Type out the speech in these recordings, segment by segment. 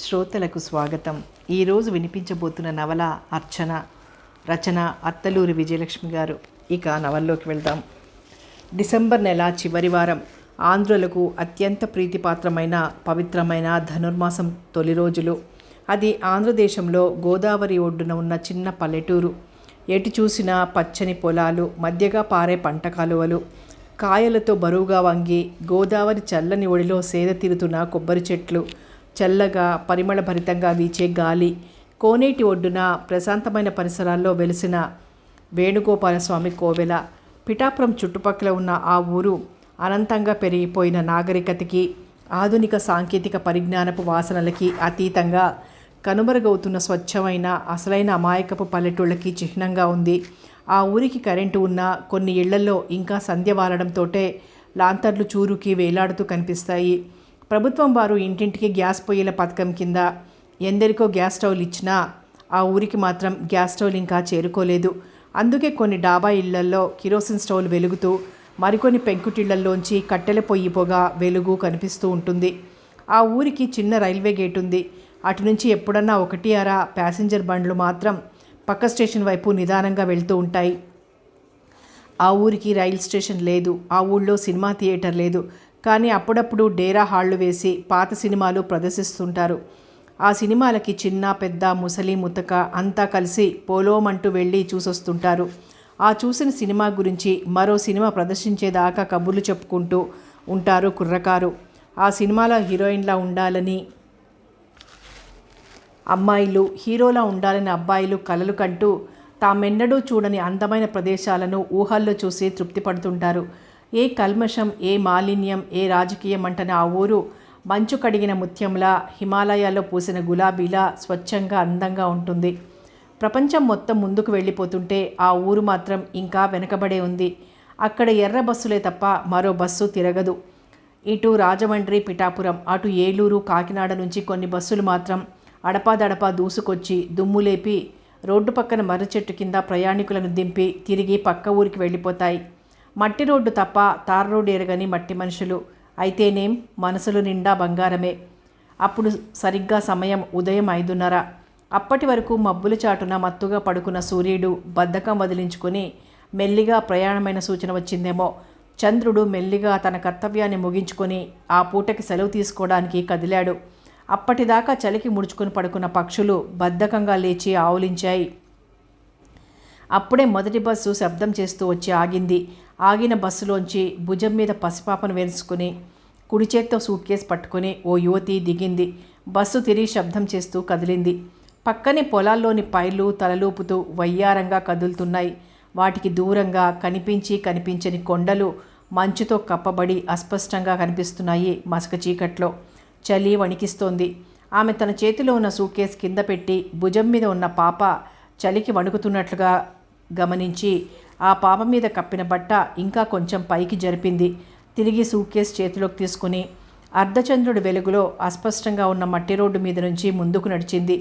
శ్రోతలకు స్వాగతం. ఈరోజు వినిపించబోతున్న నవల అర్చన. రచన అత్తలూరి విజయలక్ష్మి గారు. ఇక నవల్లోకి వెళ్దాం. డిసెంబర్ నెల చివరి వారం. ఆంధ్రులకు అత్యంత ప్రీతిపాత్రమైన పవిత్రమైన ధనుర్మాసం తొలి రోజులు. అది ఆంధ్రదేశంలో గోదావరి ఒడ్డున ఉన్న చిన్న పల్లెటూరు. ఎటు చూసినా పచ్చని పొలాలు, మధ్యగా పారే పంట కాలువలు, కాయలతో బరువుగా వంగి గోదావరి చల్లని ఒడిలో సేద తీరుతున్న కొబ్బరి చెట్లు, చల్లగా పరిమళభరితంగా వీచే గాలి, కోనేటి ఒడ్డున ప్రశాంతమైన పరిసరాల్లో వెలిసిన వేణుగోపాలస్వామి కోవెల. పిఠాపురం చుట్టుపక్కల ఉన్న ఆ ఊరు అనంతంగా పెరిగిపోయిన నాగరికతకి, ఆధునిక సాంకేతిక పరిజ్ఞానపు వాసనలకి అతీతంగా కనుమరుగవుతున్న స్వచ్ఛమైన అసలైన అమాయకపు పల్లెటూళ్ళకి చిహ్నంగా ఉంది. ఆ ఊరికి కరెంటు ఉన్న కొన్ని ఇళ్లలో ఇంకా సంధ్య వాలడంతోటే లాంతర్లు చూరుకి వేలాడుతూ కనిపిస్తాయి. ప్రభుత్వం వారు ఇంటింటికి గ్యాస్ పొయ్యిల పథకం కింద ఎందరికో గ్యాస్ స్టవ్లు ఇచ్చినా ఆ ఊరికి మాత్రం గ్యాస్ స్టవ్లు ఇంకా చేరుకోలేదు. అందుకే కొన్ని డాబా ఇళ్లల్లో కిరోసిన్ స్టవ్లు వెలుగుతూ, మరికొన్ని పెంకుటిళ్లల్లోంచి కట్టెల పొయ్యి పొగ వెలుగు కనిపిస్తూ ఉంటుంది. ఆ ఊరికి చిన్న రైల్వే గేట్ ఉంది. అటు నుంచి ఎప్పుడన్నా ఒకటి అరా ప్యాసింజర్ బండ్లు మాత్రం పక్క స్టేషన్ వైపు నిదానంగా వెళ్తూ ఉంటాయి. ఆ ఊరికి రైల్ స్టేషన్ లేదు. ఆ ఊళ్ళో సినిమా థియేటర్ లేదు. కానీ అప్పుడప్పుడు డేరా హాళ్లు వేసి పాత సినిమాలు ప్రదర్శిస్తుంటారు. ఆ సినిమాలకి చిన్న పెద్ద ముసలి ముతక అంతా కలిసి పోలోమంటూ వెళ్ళి చూసొస్తుంటారు. ఆ చూసిన సినిమా గురించి మరో సినిమా ప్రదర్శించేదాకా కబుర్లు చెప్పుకుంటూ ఉంటారు కుర్రకారు. ఆ సినిమాలో హీరోయిన్లా ఉండాలని అమ్మాయిలు, హీరోలా ఉండాలని అబ్బాయిలు కలలు కంటూ తామెన్నడూ చూడని అందమైన ప్రదేశాలను ఊహల్లో చూసి తృప్తి పడుతుంటారు. ఏ కల్మషం, ఏ మాలిన్యం, ఏ రాజకీయం అంటని ఆ ఊరు మంచు కడిగిన ముత్యంలా, హిమాలయాల్లో పూసిన గులాబీలా స్వచ్ఛంగా అందంగా ఉంటుంది. ప్రపంచం మొత్తం ముందుకు వెళ్ళిపోతుంటే ఆ ఊరు మాత్రం ఇంకా వెనకబడే ఉంది. అక్కడ ఎర్ర బస్సులే తప్ప మరో బస్సు తిరగదు. ఇటు రాజమండ్రి, పిఠాపురం, అటు ఏలూరు, కాకినాడ నుంచి కొన్ని బస్సులు మాత్రం అడపాదడపా దూసుకొచ్చి దుమ్ములేపి రోడ్డు పక్కన మర్రి చెట్టు కింద ప్రయాణికులను దింపి తిరిగి పక్క ఊరికి వెళ్ళిపోతాయి. మట్టి రోడ్డు తప్ప తార్ రోడ్డు ఎరగని మట్టి మనుషులు. అయితేనేం మనసులు నిండా బంగారమే. అప్పుడు సరిగ్గా సమయం ఉదయం 5:30. అప్పటి వరకు మబ్బుల చాటున మత్తుగా పడుకున్న సూర్యుడు బద్ధకం వదిలించుకొని మెల్లిగా ప్రయాణమైన సూచన వచ్చిందేమో. చంద్రుడు మెల్లిగా తన కర్తవ్యాన్ని ముగించుకొని ఆ పూటకి సెలవు తీసుకోవడానికి కదిలాడు. అప్పటిదాకా చలికి ముడుచుకొని పడుకున్న పక్షులు బద్ధకంగా లేచి ఆవులించాయి. అప్పుడే మొదటి బస్సు శబ్దం చేస్తూ వచ్చి ఆగింది. ఆగిన బస్సులోంచి భుజం మీద పసిపాపను వేసుకుని కుడి చేత్తో సూట్ కేసు పట్టుకుని ఓ యువతి దిగింది. బస్సు తిరిగి శబ్దం చేస్తూ కదిలింది. పక్కనే పొలాల్లోని పైర్లు తలలూపుతూ వయ్యారంగా కదులుతున్నాయి. వాటికి దూరంగా కనిపించని కొండలు మంచుతో కప్పబడి అస్పష్టంగా కనిపిస్తున్నాయి. మసక చీకట్లో చలి వణికిస్తోంది. ఆమె తన చేతిలో ఉన్న సూట్ కేసు కింద పెట్టి భుజం మీద ఉన్న పాప చలికి వణుకుతున్నట్లుగా గమనించి ఆ పాప మీద కప్పిన బట్ట ఇంకా కొంచెం పైకి జరిపింది. తిరిగి సూట్ కేసు చేతిలోకి తీసుకుని అర్ధచంద్రుడి వెలుగులో అస్పష్టంగా ఉన్న మట్టి రోడ్డు మీద నుంచి ముందుకు నడిచింది.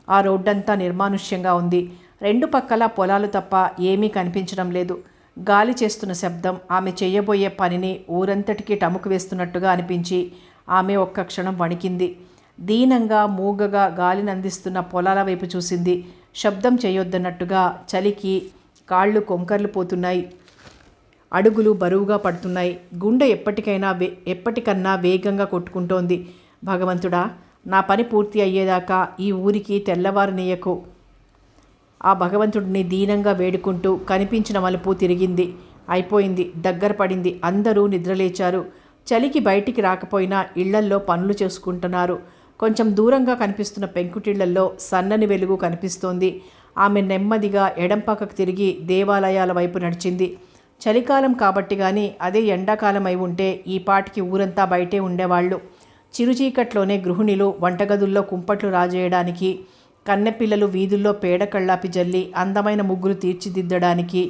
ఆ రోడ్డంతా నిర్మానుష్యంగా ఉంది. రెండు పక్కల పొలాలు తప్ప ఏమీ కనిపించడం లేదు. గాలి చేస్తున్న శబ్దం ఆమె చేయబోయే పనిని ఊరంతటికీ టముకు వేస్తున్నట్టుగా అనిపించి ఆమె ఒక్క క్షణం వణికింది. దీనంగా మూగగా గాలిని అందిస్తున్న పొలాల వైపు చూసింది. శబ్దం చేయొద్దన్నట్టుగా చలికి కాళ్ళు కొంకర్లు పోతున్నాయి. అడుగులు బరువుగా పడుతున్నాయి. గుండె ఎప్పటికన్నా వేగంగా కొట్టుకుంటోంది. భగవంతుడా, నా పని పూర్తి అయ్యేదాకా ఈ ఊరికి తెల్లవారనీయకు. ఆ భగవంతుడిని దీనంగా వేడుకుంటూ కనిపించిన మలుపు తిరిగింది. అయిపోయింది. దగ్గర పడింది. అందరూ నిద్రలేచారు. చలికి బయటికి రాకపోయినా ఇళ్లల్లో పనులు చేసుకుంటున్నారు. కొంచెం దూరంగా కనిపిస్తున్న పెంకుటిళ్లల్లో సన్నని వెలుగు కనిపిస్తోంది. ఆమె నెమ్మదిగా ఎడంపక్కకు తిరిగి దేవాలయాల వైపు నడిచింది. చలికాలం కాబట్టి కానీ అదే ఎండాకాలం అయి ఉంటే ఈ పాటికి ఊరంతా బయటే ఉండేవాళ్ళు. చిరుచీకట్లోనే గృహిణులు వంటగదుల్లో కుంపట్లు రాజేయడానికి, కన్నెపిల్లలు వీధుల్లో పేడ కళ్ళాపి జల్లి అందమైన ముగ్గులు తీర్చిదిద్దడానికి,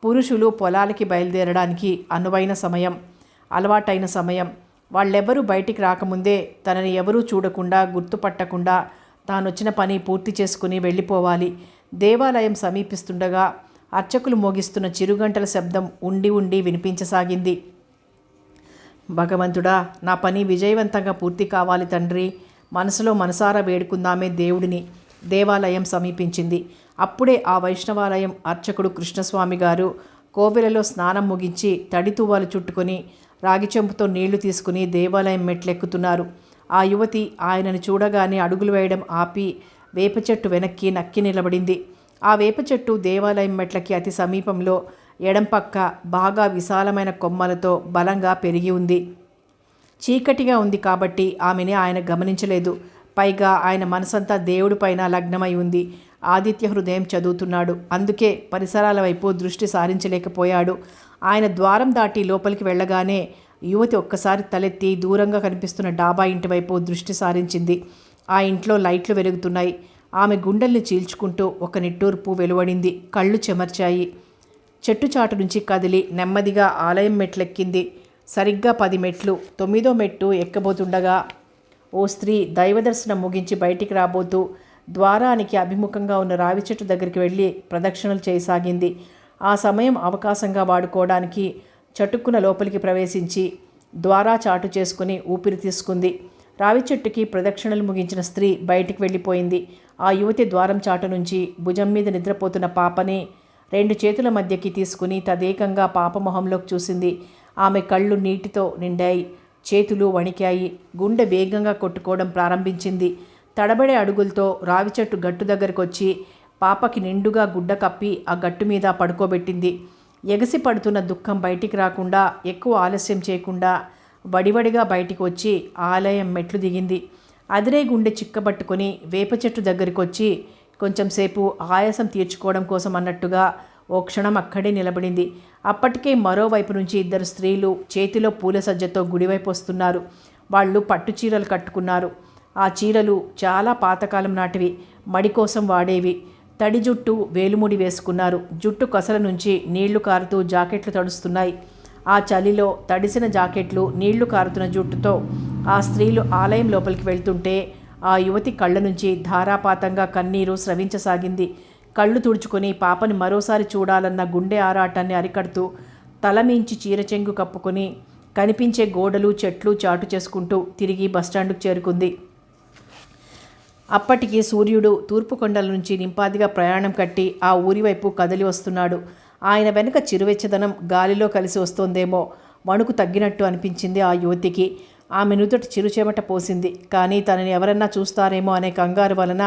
పురుషులు పొలాలకి బయలుదేరడానికి అనువైన సమయం, అలవాటైన సమయం. వాళ్ళెవరూ బయటికి రాకముందే తనని ఎవరూ చూడకుండా గుర్తుపట్టకుండా తానొచ్చిన పని పూర్తి చేసుకుని వెళ్ళిపోవాలి. దేవాలయం సమీపిస్తుండగా అర్చకులు మోగిస్తున్న చిరుగంటల శబ్దం ఉండి వినిపించసాగింది. భగవంతుడా, నా పని విజయవంతంగా పూర్తి కావాలి తండ్రి. మనసులో మనసారా వేడుకుందామే దేవుడిని. దేవాలయం సమీపించింది. అప్పుడే ఆ వైష్ణవాలయం అర్చకుడు కృష్ణస్వామి గారు కోవెలలో స్నానం ముగించి తడి తువ్వాలు చుట్టుకొని రాగి చెంపుతో నీళ్లు తీసుకుని దేవాలయం మెట్లెక్కుతున్నారు. ఆ యువతి ఆయనను చూడగానే అడుగులు వేయడం ఆపి వేప చెట్టు వెనక్కి నక్కి నిలబడింది. ఆ వేప చెట్టు దేవాలయం మెట్లకి అతి సమీపంలో ఎడంపక్క బాగా విశాలమైన కొమ్మలతో బలంగా పెరిగి ఉంది. చీకటిగా ఉంది కాబట్టి ఆమెని ఆయన గమనించలేదు. పైగా ఆయన మనసంతా దేవుడి పైన లగ్నమై ఉంది. ఆదిత్య హృదయం చదువుతున్నాడు. అందుకే పరిసరాల వైపు దృష్టి సారించలేకపోయాడు. ఆయన ద్వారం దాటి లోపలికి వెళ్ళగానే యువతి ఒక్కసారి తలెత్తి దూరంగా కనిపిస్తున్న డాబా ఇంటి వైపు దృష్టి సారించింది. ఆ ఇంట్లో లైట్లు వెలుగుతున్నాయి. ఆమె గుండెల్ని చీల్చుకుంటూ ఒక నిట్టూర్పు వెలువడింది. కళ్ళు చెమర్చాయి. చెట్టు చాటు నుంచి కదిలి నెమ్మదిగా ఆలయం మెట్లెక్కింది. సరిగ్గా 10 మెట్లు. 9వ మెట్టు ఎక్కబోతుండగా ఓ స్త్రీ దైవదర్శనం ముగించి బయటికి రాబోతూ ద్వారానికి అభిముఖంగా ఉన్న రావి చెట్టు దగ్గరికి వెళ్ళి ప్రదక్షిణలు చేయసాగింది. ఆ సమయం అవకాశంగా వాడుకోవడానికి చటుక్కున లోపలికి ప్రవేశించి ద్వారా చాటు చేసుకుని ఊపిరి తీసుకుంది. రావి చెట్టుకి ప్రదక్షిణలు ముగించిన స్త్రీ బయటికి వెళ్ళిపోయింది. ఆ యువతి ద్వారం చాటు నుంచి భుజం మీద నిద్రపోతున్న పాపని 2 చేతుల మధ్యకి తీసుకుని తదేకంగా పాప మొహంలోకి చూసింది. ఆమె కళ్ళు నీటితో నిండాయి. చేతులు వణికాయి. గుండె వేగంగా కొట్టుకోవడం ప్రారంభించింది. తడబడే అడుగులతో రావి చెట్టు గట్టు దగ్గరకు వచ్చి పాపకి నిండుగా గుడ్డ కప్పి ఆ గట్టు మీద పడుకోబెట్టింది. ఎగసి పడుతున్న దుఃఖం బయటికి రాకుండా ఎక్కువ ఆలస్యం చేయకుండా వడివడిగా బయటికి వచ్చి ఆలయం మెట్లు దిగింది. అదిరే గుండె చిక్కబట్టుకొని వేప చెట్టు దగ్గరికి వచ్చి కొంచెంసేపు ఆయాసం తీర్చుకోవడం కోసం అన్నట్టుగా ఓ క్షణం అక్కడే నిలబడింది. అప్పటికే మరోవైపు నుంచి 2 స్త్రీలు చేతిలో పూల సజ్జతో గుడివైపు వస్తున్నారు. వాళ్ళు పట్టు చీరలు కట్టుకున్నారు. ఆ చీరలు చాలా పాతకాలం నాటివి, మడి కోసం వాడేవి. తడి జుట్టు వేలుముడి వేసుకున్నారు. జుట్టు కొసల నుంచి నీళ్లు కారుతూ జాకెట్లు తడుస్తున్నాయి. ఆ చలిలో తడిసిన జాకెట్లు, నీళ్లు కారుతున్న జుట్టుతో ఆ స్త్రీలు ఆలయం లోపలికి వెళ్తుంటే ఆ యువతి కళ్ళ నుంచి ధారాపాతంగా కన్నీరు స్రవించసాగింది. కళ్ళు తుడుచుకొని పాపని మరోసారి చూడాలన్న గుండె ఆరాటాన్ని అరికడుతూ తలమించి చీరచెంగు కప్పుకొని కనిపించే గోడలు చెట్లు చాటు చేసుకుంటూ తిరిగి బస్టాండుకు చేరుకుంది. అప్పటికి సూర్యుడు తూర్పు కొండల నుంచి నింపాదిగా ప్రయాణం కట్టి ఆ ఊరి వైపు కదిలి వస్తున్నాడు. ఆయన వెనుక చిరువెచ్చదనం గాలిలో కలిసి వస్తోందేమో. వణుకు తగ్గినట్టు అనిపించింది ఆ యువతికి. ఆమె నుదుట చిరుచెమట పోసింది. కానీ తనని ఎవరన్నా చూస్తారేమో అనే కంగారు వలన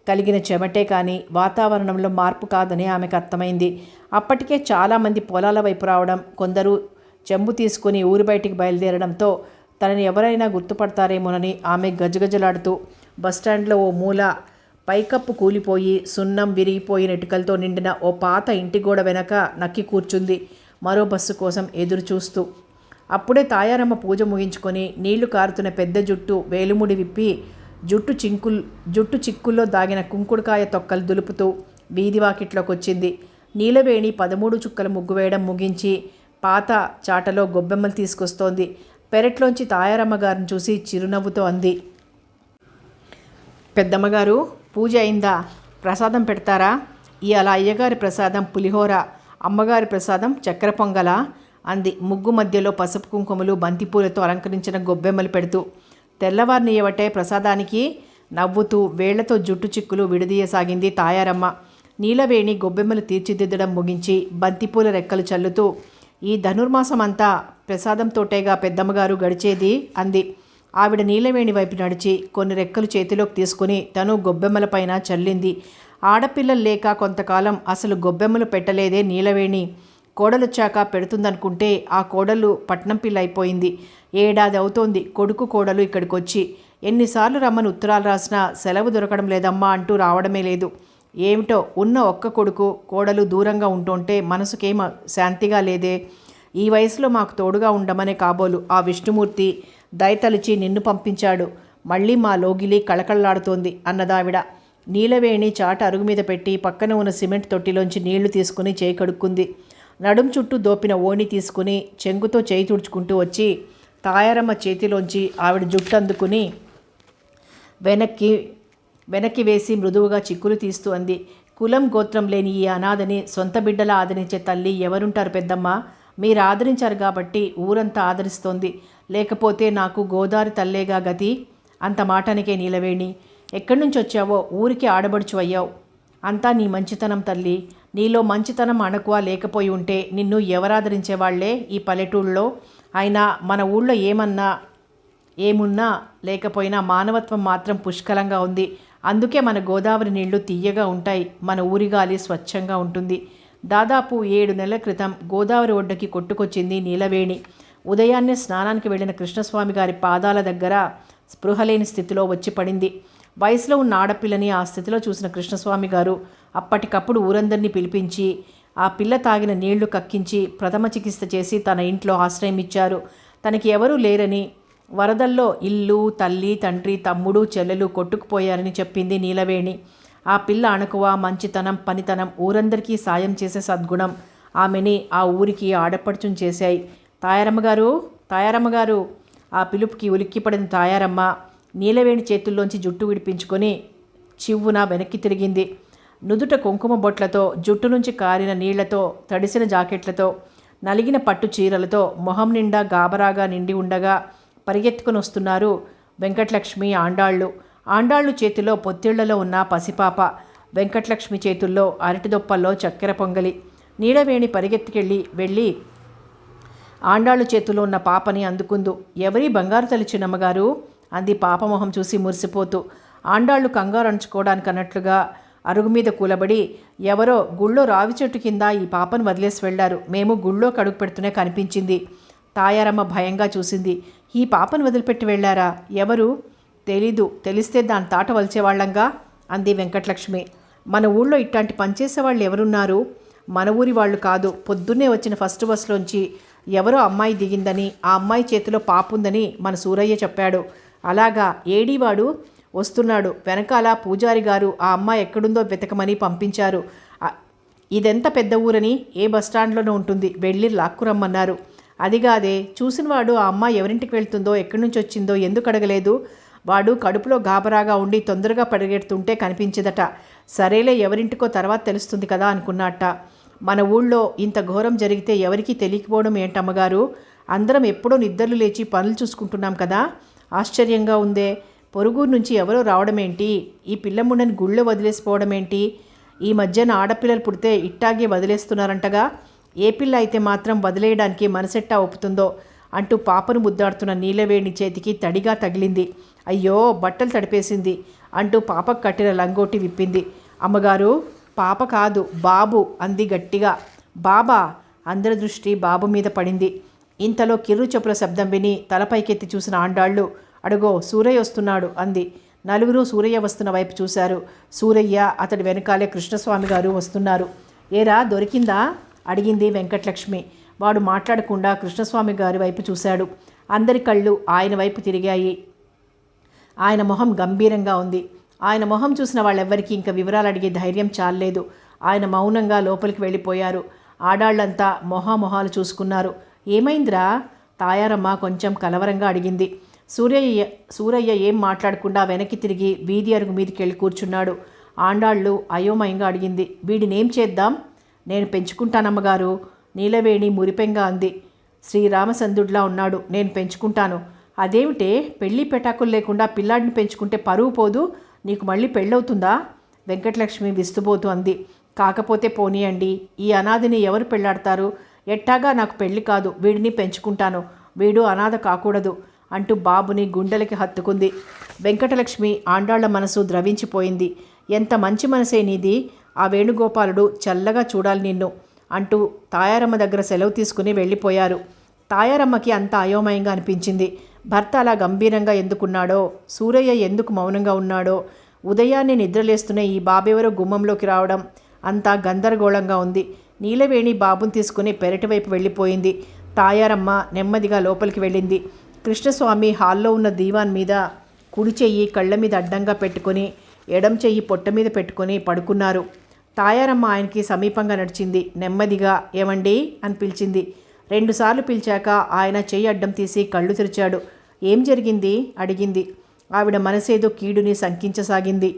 కలిగిన చెమటే కానీ వాతావరణంలో మార్పు కాదని ఆమెకు అర్థమైంది. అప్పటికే చాలామంది పొలాల వైపు రావడం, కొందరు చెంబు తీసుకుని ఊరి బయటికి బయలుదేరడంతో తనని ఎవరైనా గుర్తుపడతారేమోనని ఆమె గజగజలాడుతూ బస్టాండ్లో ఓ మూల పైకప్పు కూలిపోయి సున్నం విరిగిపోయిన ఇటుకలతో నిండిన ఓ పాత ఇంటి గోడ వెనక నక్కి కూర్చుంది, మరో బస్సు కోసం ఎదురు చూస్తూ. అప్పుడే తాయారమ్మ పూజ ముగించుకొని నీళ్లు కారుతున్న పెద్ద జుట్టు వేలుముడి విప్పి జుట్టు చిక్కుల్లో దాగిన కుంకుడుకాయ తొక్కలు దులుపుతూ వీధి వాకిట్లోకి వచ్చింది. నీలవేణి 13 చుక్కల ముగ్గు వేయడం ముగించి పాత చాటలో గొబ్బెమ్మలు తీసుకొస్తోంది. పెరట్లోంచి తాయారమ్మ గారిని చూసి చిరునవ్వుతో అంది, పెద్దమ్మగారు పూజ అయిందా? ప్రసాదం పెడతారా? ఇవాళ అయ్యగారి ప్రసాదం పులిహోర, అమ్మగారి ప్రసాదం చక్కెర పొంగలా అంది ముగ్గు మధ్యలో పసుపు కుంకుమలు బంతిపూలతో అలంకరించిన గొబ్బెమ్మలు పెడుతూ. తెల్లవారిని ఏవటే ప్రసాదానికి నవ్వుతూ వేళ్లతో జుట్టు చిక్కులు విడదీయసాగింది తాయారమ్మ. నీలవేణి గొబ్బెమ్మలు తీర్చిదిద్దడం ముగించి బంతిపూల రెక్కలు చల్లుతూ, ఈ ధనుర్మాసం అంతా ప్రసాదంతోటేగా పెద్దమ్మగారు గడిచేది అంది. ఆవిడ నీలవేణి వైపు నడిచి కొన్ని రెక్కలు చేతిలోకి తీసుకుని తను గొబ్బెమ్మలపైన చల్లింది. ఆడపిల్లలు లేక కొంతకాలం అసలు గొబ్బెమ్మలు పెట్టలేదే నీలవేణి. కోడలొచ్చాక పెడుతుందనుకుంటే ఆ కోడలు పట్నం పిల్ల అయిపోయింది. 7 ఏడాది అవుతోంది కొడుకు కోడలు ఇక్కడికి వచ్చి. ఎన్నిసార్లు రమ్మని ఉత్తరాలు రాసినా సెలవు దొరకడం లేదమ్మా అంటూ రావడమే లేదు. ఏమిటో ఉన్న ఒక్క కొడుకు కోడలు దూరంగా ఉంటుంటే మనసుకేం శాంతిగా లేదే. ఈ వయసులో మాకు తోడుగా ఉండమనే కాబోలు ఆ విష్ణుమూర్తి దయతలిచి నిన్ను పంపించాడు. మళ్ళీ మా లోగిలి కళకళలాడుతోంది అన్నదావిడ. నీలవేణి చాట అరుగు మీద పెట్టి పక్కన ఉన్న సిమెంట్ తొట్టిలోంచి నీళ్లు తీసుకుని చేయి కడుక్కుంది. నడుం చుట్టూ దోపిన ఓణి తీసుకుని చెంగుతో చేయి తుడుచుకుంటూ వచ్చి తాయారమ్మ చేతిలోంచి ఆవిడ జుట్టు అందుకుని వెనక్కి వేసి మృదువుగా చిక్కులు తీస్తూ అంది, కులం గోత్రం లేని ఈ అనాథని సొంత బిడ్డలా ఆదరించే తల్లి ఎవరుంటారు పెద్దమ్మ? మీరు ఆదరించారు కాబట్టి ఊరంతా ఆదరిస్తోంది. లేకపోతే నాకు గోదారి తల్లేగా గతి. అంత మాటనికే నీలవేణి, ఎక్కడి నుంచి వచ్చావో ఊరికి ఆడబడుచు అయ్యావు. అంతా నీ మంచితనం తల్లి. నీలో మంచితనం అణకువ లేకపోయి ఉంటే నిన్ను ఎవరాదరించేవాళ్లే ఈ పల్లెటూళ్ళలో. అయినా మన ఊళ్ళో ఏమున్నా లేకపోయినా మానవత్వం మాత్రం పుష్కలంగా ఉంది. అందుకే మన గోదావరి నీళ్లు తీయగా ఉంటాయి, మన ఊరి గాలి స్వచ్ఛంగా ఉంటుంది. దాదాపు 7 నెలల క్రితం గోదావరి ఒడ్డుకి కొట్టుకొచ్చింది నీలవేణి. ఉదయాన్నే స్నానానికి వెళ్ళిన కృష్ణస్వామి గారి పాదాల దగ్గర స్పృహలేని స్థితిలో వచ్చి పడింది. వయసులో ఉన్న ఆడపిల్లని ఆ స్థితిలో చూసిన కృష్ణస్వామి గారు అప్పటికప్పుడు ఊరందరినీ పిలిపించి ఆ పిల్ల తాగిన నీళ్లు కక్కించి ప్రథమ చికిత్స చేసి తన ఇంట్లో ఆశ్రయం ఇచ్చారు. తనకి ఎవరూ లేరని, వరదల్లో ఇల్లు, తల్లి, తండ్రి, తమ్ముడు, చెల్లెలు కొట్టుకుపోయారని చెప్పింది నీలవేణి. ఆ పిల్ల అణకువ, మంచితనం, పనితనం, ఊరందరికీ సాయం చేసే సద్గుణం ఆమెని ఆ ఊరికి ఆడపడుచుని చేశాయి. తాయారమ్మగారు ఆ పిలుపుకి ఉలిక్కిపడిన తాయారమ్మ నీలవేణి చేతుల్లోంచి జుట్టు విడిపించుకొని చివ్వున వెనక్కి తిరిగింది. నుదుట కుంకుమ బొట్లతో, జుట్టు నుంచి కారిన నీళ్లతో, తడిసిన జాకెట్లతో, నలిగిన పట్టు చీరలతో మొహం నిండా గాబరాగా నిండి ఉండగా పరిగెత్తుకుని వస్తున్నారు వెంకటలక్ష్మి ఆండాళ్ళు చేతిలో పొత్తిళ్లలో ఉన్న పసిపాప, వెంకటలక్ష్మి చేతుల్లో అరటిదొప్పల్లో చక్కెర పొంగలి. నీలవేణి వెళ్ళి ఆండాళ్ళు చేతిలో ఉన్న పాపని అందుకుందు. ఎవరి బంగారు తల్లి చిన్నమ్మగారు అంది పాప మొహం చూసి మురిసిపోతూ. ఆండాళ్ళు కంగారు అణుచుకోవడానికి అన్నట్లుగా అరుగు మీద కూలబడి, ఎవరో గుళ్ళో రావి చెట్టు కింద ఈ పాపను వదిలేసి వెళ్లారు. మేము గుళ్ళో కడుగు పెడుతూనే కనిపించింది. తాయారమ్మ భయంగా చూసింది. ఈ పాపను వదిలిపెట్టి వెళ్లారా? ఎవరు? తెలీదు. తెలిస్తే దాని తాట వలిచేవాళ్లంగా అంది వెంకటలక్ష్మి. మన ఊళ్ళో ఇట్లాంటి పనిచేసేవాళ్ళు ఎవరున్నారు? మన ఊరి వాళ్ళు కాదు. పొద్దున్నే వచ్చిన ఫస్ట్ బస్లోంచి ఎవరో అమ్మాయి దిగిందని, ఆ అమ్మాయి చేతిలో పాపుందని మన సూరయ్య చెప్పాడు. అలాగా? ఏడీవాడు? వస్తున్నాడు. వెనకాల పూజారి గారు ఆ అమ్మాయి ఎక్కడుందో వెతకమని పంపించారు. ఇదెంత పెద్ద ఊరని ఏ బస్టాండ్లోనూ ఉంటుంది, వెళ్ళి లాక్కురమ్మన్నారు. అదిగాదే, చూసినవాడు ఆ అమ్మాయి ఎవరింటికి వెళ్తుందో, ఎక్కడి నుంచి వచ్చిందో ఎందుకు అడగలేదు? వాడు కడుపులో గాబరాగా ఉండి తొందరగా పరిగెడుతుంటే కనిపించదట. సరేలే, ఎవరింటికో తర్వాత తెలుస్తుంది కదా అనుకున్నట్ట. మన ఊళ్ళో ఇంత ఘోరం జరిగితే ఎవరికీ తెలియకపోవడం ఏంటమ్మగారు? అందరం ఎప్పుడో నిద్రలు లేచి పనులు చూసుకుంటున్నాం కదా. ఆశ్చర్యంగా ఉందే. పొరుగురు నుంచి ఎవరో రావడమేంటి? ఈ పిల్లముండని గుళ్ళో వదిలేసిపోవడమేంటి? ఈ మధ్యన ఆడపిల్లలు పుడితే ఇట్టాగే వదిలేస్తున్నారంటగా. ఏ పిల్ల అయితే మాత్రం వదిలేయడానికి మనసెట్టా ఒప్పుతుందో అంటూ పాపను ముద్దాడుతున్న నీలవేణి చేతికి తడిగా తగిలింది. అయ్యో, బట్టలు తడిపేసింది అంటూ పాపకు కట్టిన లంగోటి విప్పింది. అమ్మగారు, పాప కాదు బాబు అంది గట్టిగా. బాబా? అందరి దృష్టి బాబు మీద పడింది. ఇంతలో కిర్రు చెప్పుల శబ్దం విని తలపైకెత్తి చూసిన ఆండాళ్ళు, అడుగో సూరయ్య వస్తున్నాడు అంది. నలుగురు సూరయ్య వస్తున్న వైపు చూశారు. సూరయ్య, అతడి వెనకాలే కృష్ణస్వామి గారు వస్తున్నారు. ఏరా, దొరికిందా అడిగింది వెంకటలక్ష్మి. వాడు మాట్లాడకుండా కృష్ణస్వామి గారి వైపు చూశాడు. అందరి కళ్ళు ఆయన వైపు తిరిగాయి. ఆయన మొహం గంభీరంగా ఉంది. ఆయన మొహం చూసిన వాళ్ళెవ్వరికీ ఇంకా వివరాలు అడిగే ధైర్యం చాలలేదు. ఆయన మౌనంగా లోపలికి వెళ్ళిపోయారు. ఆడాళ్లంతా మొహాలు చూసుకున్నారు. ఏమైందిరా? తాయారమ్మ కొంచెం కలవరంగా అడిగింది. సూరయ్య ఏం మాట్లాడకుండా వెనక్కి తిరిగి వీధి అరుగు మీదకి వెళ్ళి కూర్చున్నాడు. ఆండాళ్ళు అయోమయంగా అడిగింది. వీడినేం చేద్దాం? నేను పెంచుకుంటానమ్మగారు. నీలవేణి మురిపెంగా అంది. శ్రీరామచంద్రుడిలా ఉన్నాడు, నేను పెంచుకుంటాను. అదేమిటే, పెళ్ళి పెటాకులు లేకుండా పిల్లాడిని పెంచుకుంటే పరువు పోదు? నీకు మళ్ళీ పెళ్ళవుతుందా? వెంకటలక్ష్మి విస్తుపోతూ అంది. కాకపోతే పోనీయండి, ఈ అనాథని ఎవరు పెళ్ళాడతారు? ఎట్టాగా నాకు పెళ్ళి కాదు, వీడిని పెంచుకుంటాను. వీడు అనాథ కాకూడదు అంటూ బాబుని గుండెలకి హత్తుకుంది. వెంకటలక్ష్మి ఆండాళ్ల మనసు ద్రవించిపోయింది. ఎంత మంచి మనసే నీది. ఆ వేణుగోపాలుడు చల్లగా చూడాలి నిన్ను అంటూ తాయారమ్మ దగ్గర సెలవు తీసుకుని వెళ్ళిపోయారు. తాయారమ్మకి అంత అయోమయంగా అనిపించింది. భర్త అలా గంభీరంగా ఎందుకున్నాడో, సూరయ్య ఎందుకు మౌనంగా ఉన్నాడో, ఉదయాన్నే నిద్రలేస్తూనే ఈ బాబెవరో గుమ్మంలోకి రావడం అంతా గందరగోళంగా ఉంది. నీలవేణి బాబుని తీసుకుని పెరటి వైపు వెళ్ళిపోయింది. తాయారమ్మ నెమ్మదిగా లోపలికి వెళ్ళింది. కృష్ణస్వామి హాల్లో ఉన్న దీవాన్ మీద కుడి చెయ్యి కళ్ళ మీద అడ్డంగా పెట్టుకొని, ఎడం చెయ్యి పొట్ట మీద పెట్టుకొని పడుకున్నారు. తాయారమ్మ ఆయనకి సమీపంగా నడిచింది. నెమ్మదిగా ఏమండి అని పిలిచింది. 2 సార్లు పిలిచాక ఆయన చెయ్యి అడ్డం తీసి కళ్ళు తెరిచాడు. ఏం జరిగింది అడిగింది. ఆవిడ మనసేదో కీడుని శంకించసాగింది.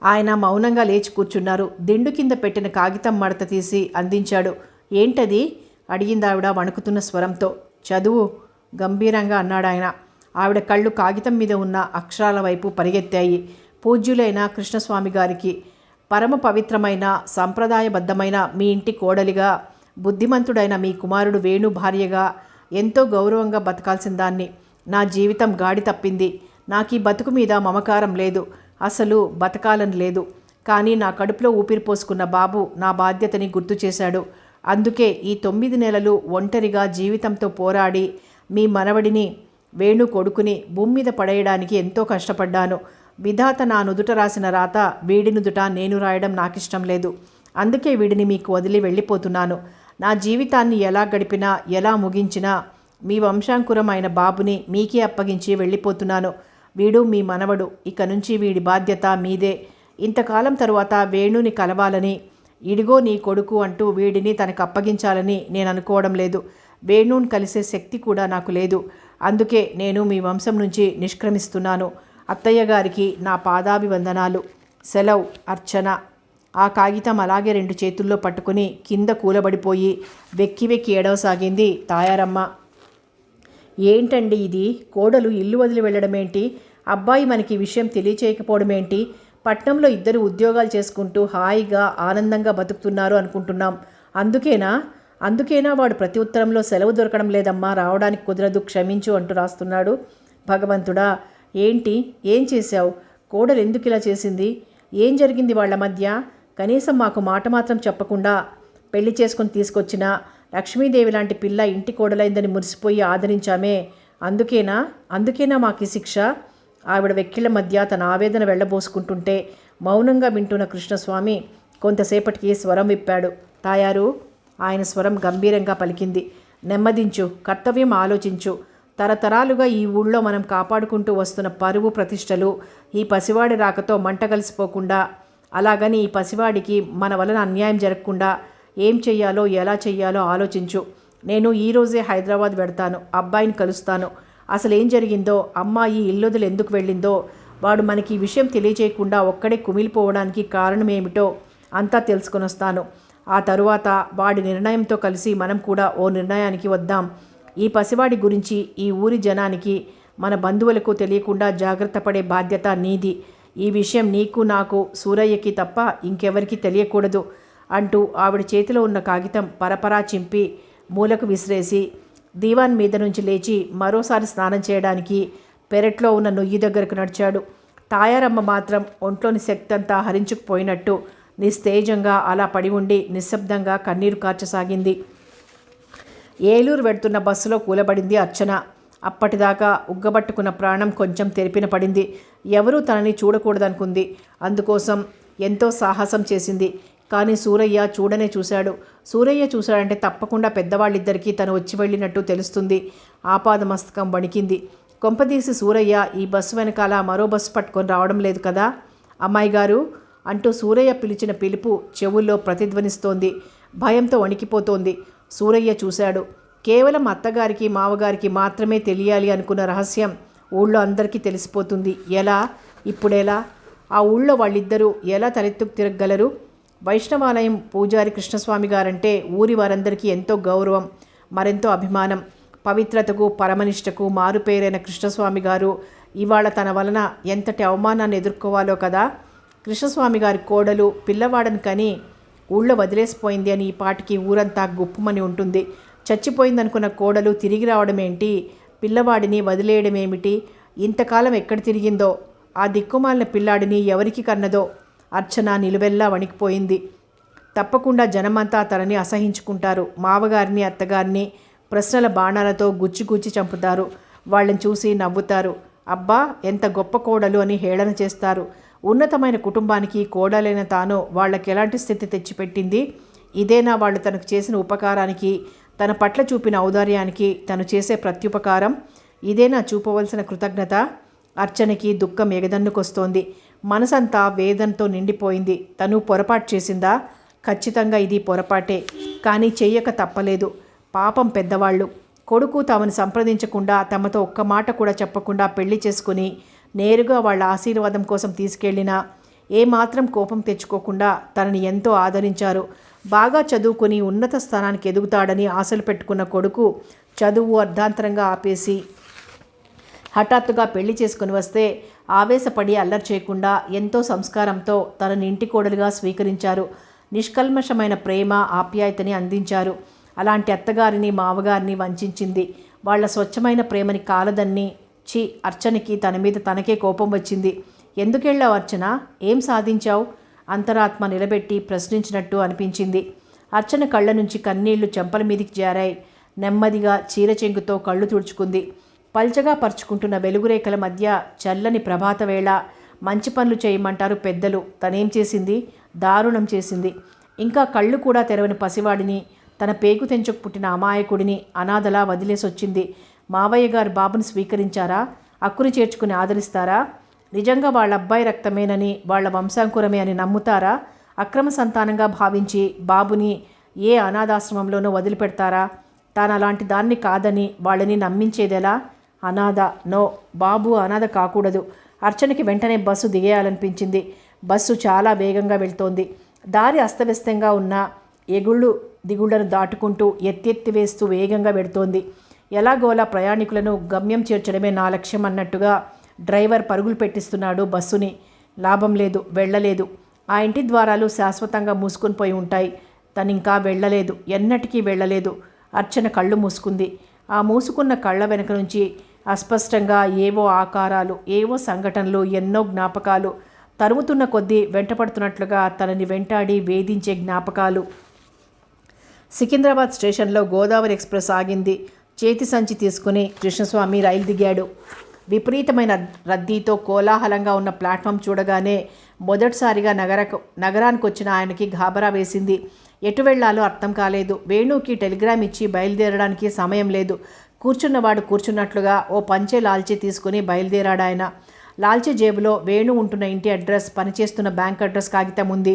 ఆయన మౌనంగా లేచి కూర్చున్నారు. దిండు కింద పెట్టిన కాగితం మడత తీసి అందించాడు. ఏంటది అడిగింది ఆవిడ వణుకుతున్న స్వరంతో. చదువు గంభీరంగా అన్నాడాయన. ఆవిడ కళ్ళు కాగితం మీద ఉన్న అక్షరాల వైపు పరిగెత్తాయి. పూజ్యులైన కృష్ణస్వామి గారికి, పరమ పవిత్రమైన సంప్రదాయబద్ధమైన మీ ఇంటి కోడలిగా, బుద్ధిమంతుడైన మీ కుమారుడు వేణు భార్యగా ఎంతో గౌరవంగా బతకాల్సిన దాన్ని నా జీవితం గాడి తప్పింది. నాకు ఈ బతుకు మీద మమకారం లేదు, అసలు బతకాలని లేదు. కానీ నా కడుపులో ఊపిరి పోసుకున్న బాబు నా బాధ్యతని గుర్తు చేశాడు. అందుకే ఈ 9 నెలలు ఒంటరిగా జీవితంతో పోరాడి మీ మనవడిని వేణు కొడుకుని భూమి మీద పడేయడానికి ఎంతో కష్టపడ్డాను. విధాత నా నుదుట రాసిన రాత వీడి నుదుట నేను రాయడం నాకిష్టం లేదు. అందుకే వీడిని మీకు వదిలి వెళ్ళిపోతున్నాను. నా జీవితాన్ని ఎలా గడిపినా ఎలా ముగించినా మీ వంశాంకురమైన బాబుని మీకే అప్పగించి వెళ్ళిపోతున్నాను. వీడు మీ మనవడు, ఇక నుంచి వీడి బాధ్యత మీదే. ఇంతకాలం తరువాత వేణుని కలవాలని, ఇడిగో నీ కొడుకు అంటూ వీడిని తనకు అప్పగించాలని నేను అనుకోవడం లేదు. వేణుని కలిసే శక్తి కూడా నాకు లేదు. అందుకే నేను మీ వంశం నుంచి నిష్క్రమిస్తున్నాను. అత్తయ్య గారికి నా పాదాభివందనాలు. సెలవు. అర్చన. ఆ కాగితం అలాగే 2 చేతుల్లో పట్టుకుని కింద కూలబడిపోయి వెక్కి వెక్కి ఏడవసాగింది తాయారమ్మ. ఏంటండి ఇది? కోడలు ఇల్లు వదిలి వెళ్ళడమేంటి? అబ్బాయి మనకి ఈ విషయం తెలియచేయకపోవడమేంటి? పట్నంలో ఇద్దరు ఉద్యోగాలు చేసుకుంటూ హాయిగా ఆనందంగా బతుకుతున్నారు అనుకుంటున్నాం. అందుకేనా వాడు ప్రతి ఉత్తరంలో సెలవు దొరకడం లేదమ్మా, రావడానికి కుదరదు, క్షమించు అంటూ రాస్తున్నాడు. భగవంతుడా, ఏంటి? ఏం చేశావు? కోడలు ఎందుకు ఇలా చేసింది? ఏం జరిగింది వాళ్ళ మధ్య? కనీసం మాకు మాట మాత్రం చెప్పకుండా పెళ్లి చేసుకుని తీసుకొచ్చిన లక్ష్మీదేవి లాంటి పిల్ల ఇంటి కోడలైందని మురిసిపోయి ఆదరించామే. అందుకేనా మాకు ఈ శిక్ష? ఆవిడ వెక్కిళ్ళ మధ్య తన ఆవేదన వెళ్ళబోసుకుంటుంటే మౌనంగా వింటున్న కృష్ణస్వామి కొంతసేపటికి స్వరం విప్పాడు. తాయారు. ఆయన స్వరం గంభీరంగా పలికింది. నెమ్మదించు, కర్తవ్యం ఆలోచించు. తరతరాలుగా ఈ ఊళ్ళో మనం కాపాడుకుంటూ వస్తున్న పరువు ప్రతిష్టలు ఈ పసివాడి రాకతో మంట కలిసిపోకుండా, అలాగని ఈ పసివాడికి మన వలన అన్యాయం జరగకుండా ఏం చెయ్యాలో ఎలా చెయ్యాలో ఆలోచించు. నేను ఈరోజే హైదరాబాద్ వెడతాను, అబ్బాయిని కలుస్తాను. అసలు ఏం జరిగిందో, అమ్మాయి ఇల్లొదిలు ఎందుకు వెళ్ళిందో, వాడు మనకి ఈ విషయం తెలియచేయకుండా ఒక్కడే కుమిలిపోవడానికి కారణం ఏమిటో అంతా తెలుసుకొని వస్తాను. ఆ తరువాత వాడి నిర్ణయంతో కలిసి మనం కూడా ఓ నిర్ణయానికి వద్దాం. ఈ పసివాడి గురించి ఈ ఊరి జనానికి, మన బంధువులకు తెలియకుండా జాగ్రత్త పడే బాధ్యత నీది. ఈ విషయం నీకు, నాకు, సూరయ్యకి తప్ప ఇంకెవరికి తెలియకూడదు అంటూ ఆవిడ చేతిలో ఉన్న కాగితం పరపరా చింపి మూలకు విసిరేసి దీవాన్ మీద నుంచి లేచి మరోసారి స్నానం చేయడానికి పెరట్లో ఉన్న నొయ్యి దగ్గరకు నడిచాడు. తాయారమ్మ మాత్రం ఒంట్లోని శక్తి అంతా హరించుకుపోయినట్టు నిస్తేజంగా అలా పడి ఉండి నిశ్శబ్దంగా కన్నీరు కార్చసాగింది. ఏలూరు వెడుతున్న బస్సులో కూలబడింది అర్చన. అప్పటిదాకా ఉగ్గబట్టుకున్న ప్రాణం కొంచెం తెరిపిన పడింది. ఎవరూ తనని చూడకూడదనుకుంది. అందుకోసం ఎంతో సాహసం చేసింది. కానీ సూరయ్య చూడనే చూశాడు. సూరయ్య చూశాడంటే తప్పకుండా పెద్దవాళ్ళిద్దరికీ తను వచ్చి వెళ్ళినట్టు తెలుస్తుంది. ఆపాదమస్తకం వణికింది. కొంపదీసి సూరయ్య ఈ బస్సు వెనకాల మరో బస్సు పట్టుకొని రావడం లేదు కదా? అమ్మాయి గారు అంటూ సూరయ్య పిలిచిన పిలుపు చెవుల్లో ప్రతిధ్వనిస్తోంది. భయంతో వణికిపోతోంది. సూరయ్య చూశాడు. కేవలం అత్తగారికి మావగారికి మాత్రమే తెలియాలి అనుకున్న రహస్యం ఊళ్ళో అందరికీ తెలిసిపోతుంది. ఎలా? ఇప్పుడెలా? ఆ ఊళ్ళో వాళ్ళిద్దరూ ఎలా తలెత్తుకు తిరగగలరు? వైష్ణవాలయం పూజారి కృష్ణస్వామి గారంటే ఊరి వారందరికీ ఎంతో గౌరవం, మరెంతో అభిమానం. పవిత్రతకు పరమనిష్టకు మారుపేరైన కృష్ణస్వామి గారు ఇవాళ తన వలన ఎంతటి అవమానాన్ని ఎదుర్కోవాలో కదా. కృష్ణస్వామి గారి కోడలు పిల్లవాడని కని ఊళ్ళో వదిలేసిపోయింది అని ఈ పాటికి ఊరంతా గుప్పుమని ఉంటుంది. చచ్చిపోయిందనుకున్న కోడలు తిరిగి రావడమేంటి? పిల్లవాడిని వదిలేయడమేమిటి? ఇంతకాలం ఎక్కడ తిరిగిందో? ఆ దిక్కుమాలిన పిల్లాడిని ఎవరికి కన్నదో? అర్చన నిలువెల్లా వణికిపోయింది. తప్పకుండా జనమంతా తనని అసహించుకుంటారు. మావగారిని అత్తగారిని ప్రశ్నల బాణాలతో గుచ్చి చంపుతారు. వాళ్ళని చూసి నవ్వుతారు. అబ్బా ఎంత గొప్ప కోడలు అని హేళన చేస్తారు. ఉన్నతమైన కుటుంబానికి కోడలైన తాను వాళ్ళకి ఎలాంటి స్థితి తెచ్చిపెట్టింది? ఇదేనా వాళ్ళు తనకు చేసిన ఉపకారానికి, తన పట్ల చూపిన ఔదార్యానికి తను చేసే ప్రత్యుపకారం? ఇదేనా చూపవలసిన కృతజ్ఞత? అర్చనకి దుఃఖం ఎగదన్నుకొస్తోంది. మనసంతా వేదనతో నిండిపోయింది. తను పొరపాటు చేసిందా? ఖచ్చితంగా ఇది పొరపాటే. కానీ చెయ్యక తప్పలేదు. పాపం పెద్దవాళ్ళు. కొడుకు తమను సంప్రదించకుండా, తమతో ఒక్క మాట కూడా చెప్పకుండా పెళ్లి చేసుకుని నేరుగా వాళ్ళ ఆశీర్వాదం కోసం తీసుకెళ్లినా ఏమాత్రం కోపం తెచ్చుకోకుండా తనని ఎంతో ఆదరించారు. బాగా చదువుకుని ఉన్నత స్థానానికి ఎదుగుతాడని ఆశలు పెట్టుకున్న కొడుకు చదువు అర్ధాంతరంగా ఆపేసి హఠాత్తుగా పెళ్లి చేసుకుని వస్తే ఆవేశపడి అల్లరి చేయకుండా ఎంతో సంస్కారంతో తనని ఇంటి కోడలుగా స్వీకరించారు. నిష్కల్మషమైన ప్రేమ ఆప్యాయతని అందించారు. అలాంటి అత్తగారిని మామగారిని వంచింది. వాళ్ళ స్వచ్ఛమైన ప్రేమని కాలదన్ని అర్చనకి తన మీద తనకే కోపం వచ్చింది. ఎందుకెళ్ళావు అర్చన? ఏం సాధించావు? అంతరాత్మ నిలబెట్టి ప్రశ్నించినట్టు అనిపించింది. అర్చన కళ్ళ నుంచి కన్నీళ్లు చెంపల మీదికి జారాయి. నెమ్మదిగా చీరచెంగుతో కళ్ళు తుడుచుకుంది. పల్చగా పరుచుకుంటున్న వెలుగురేఖల మధ్య చల్లని ప్రభాత వేళ మంచి పనులు చేయమంటారు పెద్దలు. తనేం చేసింది? దారుణం చేసింది. ఇంకా కళ్ళు కూడా తెరవని పసివాడిని, తన పేగు తెంచుకు పుట్టిన అమాయకుడిని అనాథలా వదిలేసొచ్చింది. మావయ్య గారు బాబుని స్వీకరించారా? అక్కుని చేర్చుకుని ఆదరిస్తారా? నిజంగా వాళ్ళ అబ్బాయి రక్తమేనని, వాళ్ళ వంశాంకురమే అని నమ్ముతారా? అక్రమ సంతానంగా భావించి బాబుని ఏ అనాథాశ్రమంలోనూ వదిలిపెడతారా? తాను అలాంటి దాన్ని కాదని వాళ్ళని నమ్మించేదెలా? అనాథ నో, బాబు అనాథ కాకూడదు. అర్చనకి వెంటనే బస్సు దిగేయాలనిపించింది. బస్సు చాలా వేగంగా వెళ్తోంది. దారి అస్తవ్యస్తంగా ఉన్న ఎగుళ్ళు దిగుళ్లను దాటుకుంటూ ఎత్తి వేస్తూ వేగంగా వెడుతోంది. ఎలాగోలా ప్రయాణికులను గమ్యం చేర్చడమే నా లక్ష్యం అన్నట్టుగా డ్రైవర్ పరుగులు పెట్టిస్తున్నాడు బస్సుని. లాభం లేదు, వెళ్ళలేదు. ఆ ఇంటి ద్వారాలు శాశ్వతంగా మూసుకొని పోయి ఉంటాయి. తనింకా వెళ్ళలేదు, ఎన్నటికీ వెళ్ళలేదు. అర్చన కళ్ళు మూసుకుంది. ఆ మూసుకున్న కళ్ళ వెనక నుంచి అస్పష్టంగా ఏవో ఆకారాలు, ఏవో సంఘటనలు, ఎన్నో జ్ఞాపకాలు తరుముతున్న కొద్దీ వెంటపడుతున్నట్లుగా తనని వెంటాడి వేధించే జ్ఞాపకాలు. సికింద్రాబాద్ స్టేషన్లో గోదావరి ఎక్స్ప్రెస్ ఆగింది. చేతి సంచి తీసుకుని కృష్ణస్వామి రైలు దిగాడు. విపరీతమైన రద్దీతో కోలాహలంగా ఉన్న ప్లాట్ఫామ్ చూడగానే మొదటిసారిగా నగరానికి వచ్చిన ఆయనకి గాబరా వేసింది. ఎటు వెళ్లాలో అర్థం కాలేదు. వేణుకి టెలిగ్రామ్ ఇచ్చి బయలుదేరడానికి సమయం లేదు. కూర్చున్నవాడు కూర్చున్నట్లుగా ఓ పంచె లాల్చీ తీసుకుని బయలుదేరాడాయన. లాల్చీ జేబులో వేణు ఉంటున్న ఇంటి అడ్రస్, పనిచేస్తున్న బ్యాంక్ అడ్రస్ కాగితం ఉంది.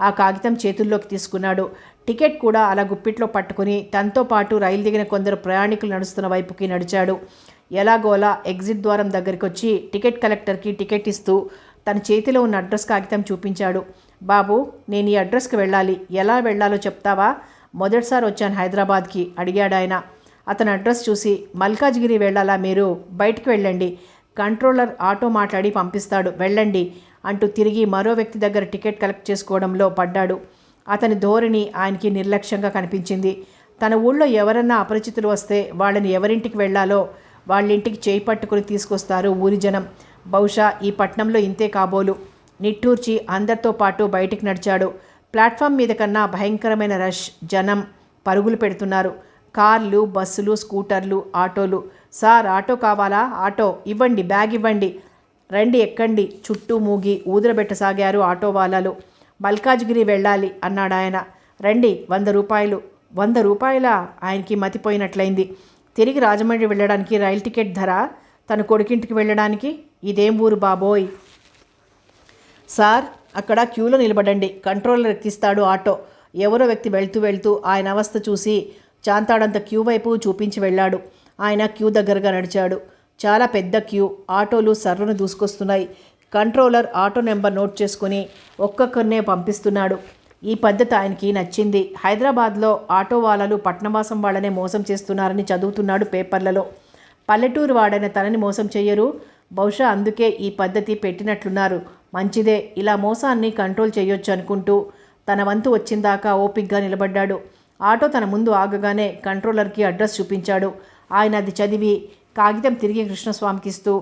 ఆ కాగితం చేతుల్లోకి తీసుకున్నాడు. టికెట్ కూడా అలా గుప్పిట్లో పట్టుకుని తనతో పాటు రైలు దిగిన కొందరు ప్రయాణికులు నడుస్తున్న వైపుకి నడిచాడు. ఎలాగోలా ఎగ్జిట్ ద్వారం దగ్గరికి వచ్చి టికెట్ కలెక్టర్కి టికెట్ ఇస్తూ తన చేతిలో ఉన్న అడ్రస్ కాగితం చూపించాడు. బాబు, నేను ఈ అడ్రస్కి వెళ్ళాలి, ఎలా వెళ్ళాలో చెప్తావా? మొదటిసారి వచ్చాను హైదరాబాద్కి అడిగాడాయన. అతని అడ్రస్ చూసి, మల్కాజ్గిరి వెళ్ళాలా మీరు? బయటికి వెళ్ళండి, కంట్రోలర్ ఆటో మాట్లాడి పంపిస్తాడు, వెళ్ళండి అంటూ తిరిగి మరో వ్యక్తి దగ్గర టికెట్ కలెక్ట్ చేసుకోవడంలో పడ్డాడు. అతని ధోరణి ఆయనకి నిర్లక్ష్యంగా కనిపించింది. తన ఊళ్ళో ఎవరన్నా అపరిచితులు వస్తే వాళ్ళని ఎవరింటికి వెళ్ళాలో వాళ్ళింటికి చేయి పట్టుకుని తీసుకొస్తారు ఊరి జనం. బహుశా ఈ పట్నంలో ఇంతే కాబోలు. నిట్టూర్చి అందరితో పాటు బయటికి నడిచాడు. ప్లాట్ఫామ్ మీద కన్నా భయంకరమైన రష్, జనం పరుగులు పెడుతున్నారు. కార్లు, బస్సులు, స్కూటర్లు, ఆటోలు. సార్, ఆటో కావాలా? ఆటో ఇవ్వండి, బ్యాగ్ ఇవ్వండి, రండి ఎక్కండి. చుట్టూ మూగి ఊదరబెట్టసాగారు ఆటో వాళ్ళలు. మల్కాజ్గిరి వెళ్ళాలి అన్నాడాయన. రండి, 100 రూపాయలు. 100 రూపాయలా? ఆయనకి మతిపోయినట్లయింది. తిరిగి రాజమండ్రి వెళ్ళడానికి రైలు టికెట్ ధర, తన కొడుకింటికి వెళ్ళడానికి? ఇదేం ఊరు బాబోయ్! సార్, అక్కడ క్యూలో నిలబడండి, కంట్రోలర్ ఎక్కిస్తాడు ఆటో. ఎవరో వ్యక్తి వెళ్తూ ఆయన అవస్థ చూసి చాంతాడంత క్యూ వైపు చూపించి వెళ్ళాడు. ఆయన క్యూ దగ్గరగా నడిచాడు. చాలా పెద్ద క్యూ. ఆటోలు సర్రును దూసుకొస్తున్నాయి. కంట్రోలర్ ఆటో నెంబర్ నోట్ చేసుకుని ఒక్కొక్కరినే పంపిస్తున్నాడు. ఈ పద్ధతి ఆయనకి నచ్చింది. హైదరాబాద్లో ఆటో వాళ్ళలు పట్నవాసం వాళ్ళనే మోసం చేస్తున్నారని చదువుతున్నాడు పేపర్లలో. పల్లెటూరు వాడైన తనని మోసం చెయ్యరు. బహుశా అందుకే ఈ పద్ధతి పెట్టినట్లున్నారు. మంచిదే, ఇలా మోసాన్ని కంట్రోల్ చేయొచ్చు అనుకుంటూ తన వంతు వచ్చిందాకా ఓపిగ్గా నిలబడ్డాడు. ఆటో తన ముందు ఆగగానే కంట్రోలర్కి అడ్రస్ చూపించాడు. ఆయన అది చదివి కాగితం తిరిగి కృష్ణస్వామికి ఇస్తూ,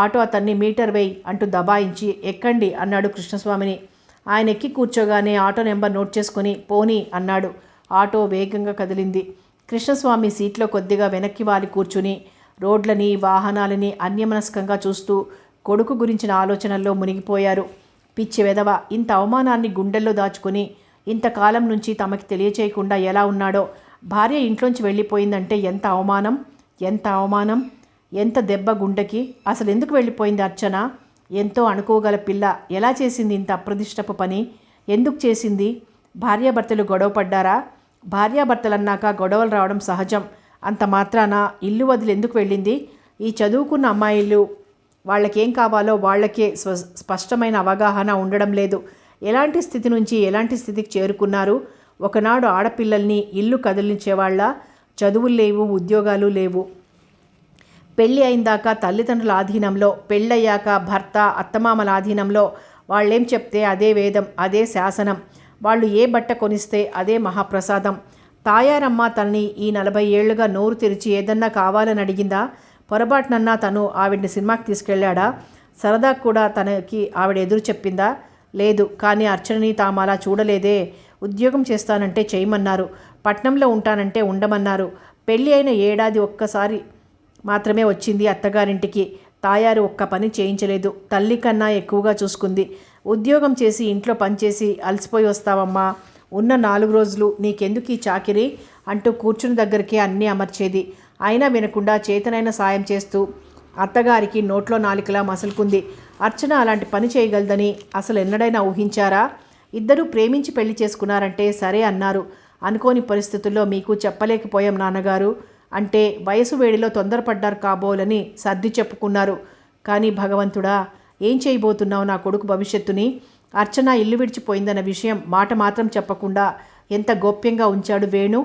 ఆటో అతన్ని మీటర్ వేయి అంటూ దబాయించి ఎక్కండి అన్నాడు కృష్ణస్వామిని. ఆయన ఎక్కి కూర్చోగానే ఆటో నెంబర్ నోట్ చేసుకుని పోనీ అన్నాడు. ఆటో వేగంగా కదిలింది. కృష్ణస్వామి సీట్లో కొద్దిగా వెనక్కి వాలి కూర్చుని రోడ్లని, వాహనాలని అన్యమనస్కంగా చూస్తూ కొడుకు గురించిన ఆలోచనల్లో మునిగిపోయారు. పిచ్చి వెధవ, ఇంత అవమానాన్ని గుండెల్లో దాచుకుని ఇంతకాలం నుంచి తమకి తెలియచేయకుండా ఎలా ఉన్నాడో. భార్య ఇంట్లోంచి వెళ్ళిపోయిందంటే ఎంత అవమానం, ఎంత అవమానం, ఎంత దెబ్బ గుండెకి. అసలు ఎందుకు వెళ్ళిపోయింది అర్చన? ఎంతో అనుకోగల పిల్ల ఎలా చేసింది ఇంత అప్రదిష్టపు పని? ఎందుకు చేసింది? భార్యాభర్తలు గొడవ పడ్డారా? భార్యాభర్తలన్నాక గొడవలు రావడం సహజం. అంత మాత్రాన ఇల్లు వదిలి ఎందుకు వెళ్ళింది? ఈ చదువుకున్న అమ్మాయిలు వాళ్ళకేం కావాలో వాళ్ళకే స్పష్టమైన అవగాహన ఉండడం లేదు. ఎలాంటి స్థితి నుంచి ఎలాంటి స్థితికి చేరుకున్నారు? ఒకనాడు ఆడపిల్లల్ని ఇల్లు కదిలించేవాళ్ళ. చదువులు లేవు, ఉద్యోగాలు లేవు. పెళ్ళి అయిందాక తల్లిదండ్రుల ఆధీనంలో, పెళ్ళయ్యాక భర్త అత్తమామల ఆధీనంలో. వాళ్ళేం చెప్తే అదే వేదం, అదే శాసనం. వాళ్ళు ఏ బట్ట కొనిస్తే అదే మహాప్రసాదం. తాయారమ్మ తనని ఈ 40 ఏళ్లుగా నోరు తెరిచి ఏదన్నా కావాలని అడిగిందా? పొరపాటునన్నా తను ఆవిడ్ని సినిమాకి తీసుకెళ్ళాడా? సరదా కూడా తనకి ఆవిడ ఎదురు చెప్పిందా? లేదు. కానీ అర్చనని తాము అలా చూడలేదే. ఉద్యోగం చేస్తానంటే చేయమన్నారు, పట్నంలో ఉంటానంటే ఉండమన్నారు. పెళ్ళి అయిన ఏడాది ఒక్కసారి మాత్రమే వచ్చింది అత్తగారింటికి. తాయారు ఒక్క పని చేయించలేదు. తల్లి కన్నా ఎక్కువగా చూసుకుంది. ఉద్యోగం చేసి ఇంట్లో పనిచేసి అలసిపోయి వస్తావమ్మా, ఉన్న 4 రోజులు నీకెందుకు ఈ చాకిరీ అంటూ కూర్చుని దగ్గరికి అన్నీ అమర్చేది. అయినా వినకుండా చేతనైన సాయం చేస్తూ అత్తగారికి నోట్లో నాలికలా మసులుకుంది. అర్చన అలాంటి పని చేయగలదని అసలు ఎన్నడైనా ఊహించారా? ఇద్దరూ ప్రేమించి పెళ్లి చేసుకున్నారంటే సరే అన్నారు. అనుకోని పరిస్థితుల్లో మీకు చెప్పలేకపోయాం నాన్నగారు అంటే వయసు వేడిలో తొందరపడ్డారు కాబోలని సర్ది చెప్పుకున్నారు. కానీ భగవంతుడా, ఏం చేయబోతున్నావు నా కొడుకు భవిష్యత్తుని? అర్చన ఇల్లు విడిచిపోయిందన్న విషయం మాట మాత్రం చెప్పకుండా ఎంత గోప్యంగా ఉంచాడు వేణు.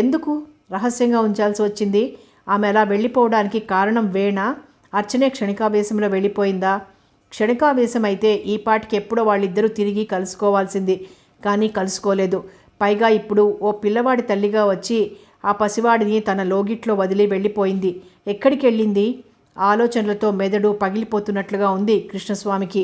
ఎందుకు రహస్యంగా ఉంచాల్సి వచ్చింది? ఆమె అలా వెళ్ళిపోవడానికి కారణం వేణా? అర్చనే క్షణికావేశంలో వెళ్ళిపోయిందా? క్షణికావేశం అయితే ఈ పాటికి ఎప్పుడో వాళ్ళిద్దరూ తిరిగి కలుసుకోవాల్సింది. కానీ కలుసుకోలేదు. పైగా ఇప్పుడు ఓ పిల్లవాడి తల్లిగా వచ్చి ఆ పసివాడిని తన లోగిట్లో వదిలి వెళ్ళిపోయింది. ఎక్కడికి వెళ్ళింది? ఆలోచనలతో మెదడు పగిలిపోతున్నట్లుగా ఉంది కృష్ణస్వామికి.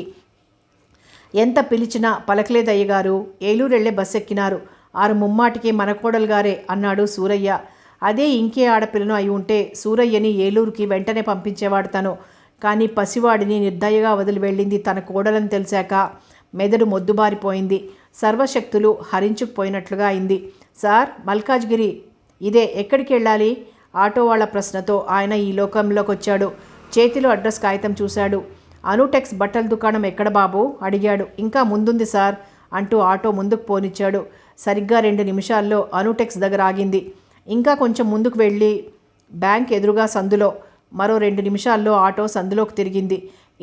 ఎంత పిలిచినా పలకలేదయ్యగారు. ఏలూరెళ్లే బస్ ఎక్కినారు. 6 ముమ్మాటికి మన కోడలు గారే అన్నాడు సూరయ్య. అదే ఇంకే ఆడపిల్లను అయి ఉంటే సూరయ్యని ఏలూరుకి వెంటనే పంపించేవాడు తను. కానీ పసివాడిని నిర్దయగా వదిలి వెళ్ళింది తన కోడలని తెలిసాక మెదడు మొద్దుబారిపోయింది. సర్వశక్తులు హరించుకుపోయినట్లుగా అయింది. సార్, మల్కాజ్గిరి ఇదే, ఎక్కడికి వెళ్ళాలి? ఆటో వాళ్ళ ప్రశ్నతో ఆయన ఈ లోకంలోకి వచ్చాడు. చేతిలో అడ్రస్ కాగితం చూశాడు. అనుటెక్స్ బట్టల దుకాణం ఎక్కడ బాబు అడిగాడు. ఇంకా ముందుంది సార్ అంటూ ఆటో ముందుకు పోనిచ్చాడు. సరిగ్గా 2 నిమిషాల్లో అనుటెక్స్ దగ్గర ఆగింది. ఇంకా కొంచెం ముందుకు వెళ్ళి బ్యాంక్ ఎదురుగా సందులో. మరో 2 నిమిషాల్లో ఆటో సందులోకి తిరిగింది.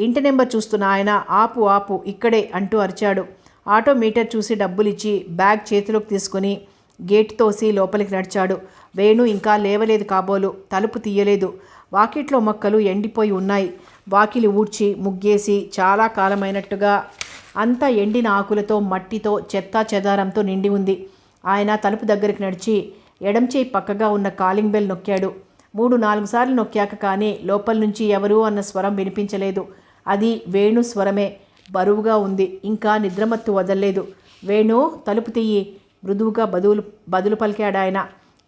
ఇంటి నెంబర్ చూస్తున్న ఆయన ఆపు ఆపు ఇక్కడే అంటూ అరిచాడు. ఆటో మీటర్ చూసి డబ్బులిచ్చి బ్యాగ్ చేతిలోకి తీసుకుని గేట్ తోసి లోపలికి నడిచాడు. వేణు ఇంకా లేవలేదు కాబోలు. తలుపు తీయలేదు. వాకిట్లో మొక్కలు ఎండిపోయి ఉన్నాయి. వాకిలి ఊడ్చి ముగ్గేసి చాలా కాలమైనట్టుగా అంతా ఎండిన ఆకులతో, మట్టితో, చెత్తా చెదారంతో నిండి ఉంది. ఆయన తలుపు దగ్గరికి నడిచి ఎడం చేయి పక్కగా ఉన్న కాలింగ్ బెల్ నొక్కాడు. 3-4 సార్లు నొక్కాక కానీ లోపల నుంచి ఎవరు అన్న స్వరం వినిపించలేదు. అది వేణు స్వరమే. బరువుగా ఉంది. ఇంకా నిద్రమత్తు వదల్లేదు. వేణు, తలుపు తీయి మృదువుగా బదులు పలికాడాయన.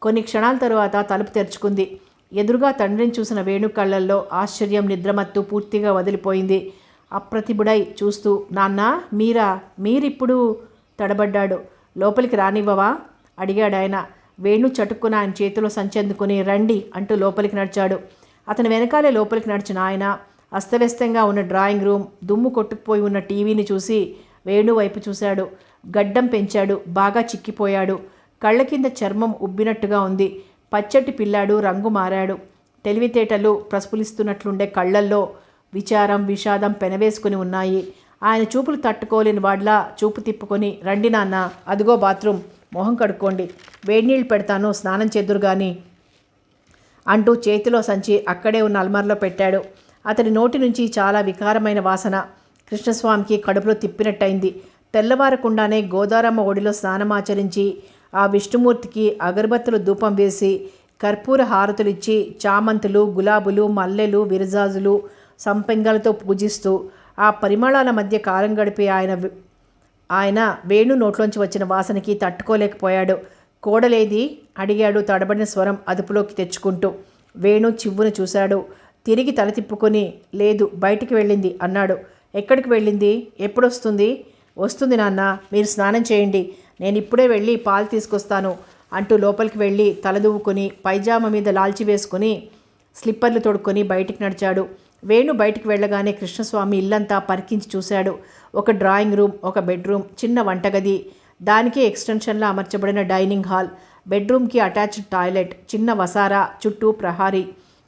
కొన్ని క్షణాల తరువాత తలుపు తెరుచుకుంది. ఎదురుగా తండ్రిని చూసిన వేణు కళ్ళల్లో ఆశ్చర్యం, నిద్రమత్తు పూర్తిగా వదిలిపోయింది. అప్రతిభుడై చూస్తూ, నాన్నా, మీరిప్పుడు తడబడ్డాడు. లోపలికి రానివ్వవా అడిగాడాయన. వేణు చటుక్కున ఆయన చేతిలో సంచెందుకుని రండి అంటూ లోపలికి నడిచాడు. అతని వెనకాలే లోపలికి నడిచిన ఆయన అస్తవ్యస్తంగా ఉన్న డ్రాయింగ్ రూమ్, దుమ్ము కొట్టుకుపోయి ఉన్న టీవీని చూసి వేణు వైపు చూశాడు. గడ్డం పెంచాడు. బాగా చిక్కిపోయాడు. కళ్ళ కింద చర్మం ఉబ్బినట్టుగా ఉంది. పచ్చటి పిల్లాడు. రంగు మారాడు. తెలివితేటలు ప్రస్ఫులిస్తున్నట్లుండే కళ్ళల్లో విచారం, విషాదం పెనవేసుకుని ఉన్నాయి. ఆయన చూపులు తట్టుకోలేని వాడ్లా చూపు తిప్పుకొని, రండి నాన్న, అదిగో బాత్రూమ్, మొహం కడుక్కోండి, వేడినీళ్ళు పెడతాను, స్నానం చేద్దురు గాని అంటూ చేతిలో సంచి అక్కడే ఉన్న అల్మార్లో పెట్టాడు. అతడి నోటి నుంచి చాలా వికారమైన వాసన కృష్ణస్వామికి కడుపులో తిప్పినట్టయింది. తెల్లవారకుండానే గోదారమ్మ ఒడిలో స్నానమాచరించి ఆ విష్ణుమూర్తికి అగరబత్తులు ధూపం వేసి కర్పూర హారతులిచ్చి చామంతులు, గులాబులు, మల్లెలు, విరజాజులు, సంపెంగలతో పూజిస్తూ ఆ పరిమళాల మధ్య కాలం గడిపే ఆయన వేణు నోట్లోంచి వచ్చిన వాసనకి తట్టుకోలేకపోయాడు. కోడలేది అడిగాడు తడబడిన స్వరం అదుపులోకి తెచ్చుకుంటూ. వేణు చివ్వును చూశాడు. తిరిగి తల తిప్పుకొని, లేదు, బయటికి వెళ్ళింది అన్నాడు. ఎక్కడికి వెళ్ళింది? ఎప్పుడొస్తుంది? వస్తుంది నాన్న, మీరు స్నానం చేయండి, నేను ఇప్పుడే వెళ్ళి పాలు తీసుకొస్తాను అంటూ లోపలికి వెళ్ళి తలదువ్వుకొని పైజామా మీద లాల్చి వేసుకుని స్లిప్పర్లు తొడుక్కొని బయటికి నడిచాడు. వేణు బయటికి వెళ్ళగానే కృష్ణస్వామి ఇల్లంతా పరికించి చూశాడు. ఒక డ్రాయింగ్ రూమ్, ఒక బెడ్రూమ్, చిన్న వంటగది, దానికి ఎక్స్టెన్షన్లా అమర్చబడిన డైనింగ్ హాల్, బెడ్రూమ్కి అటాచ్డ్ టాయిలెట్, చిన్న వసారా, చుట్టూ ప్రహారీ,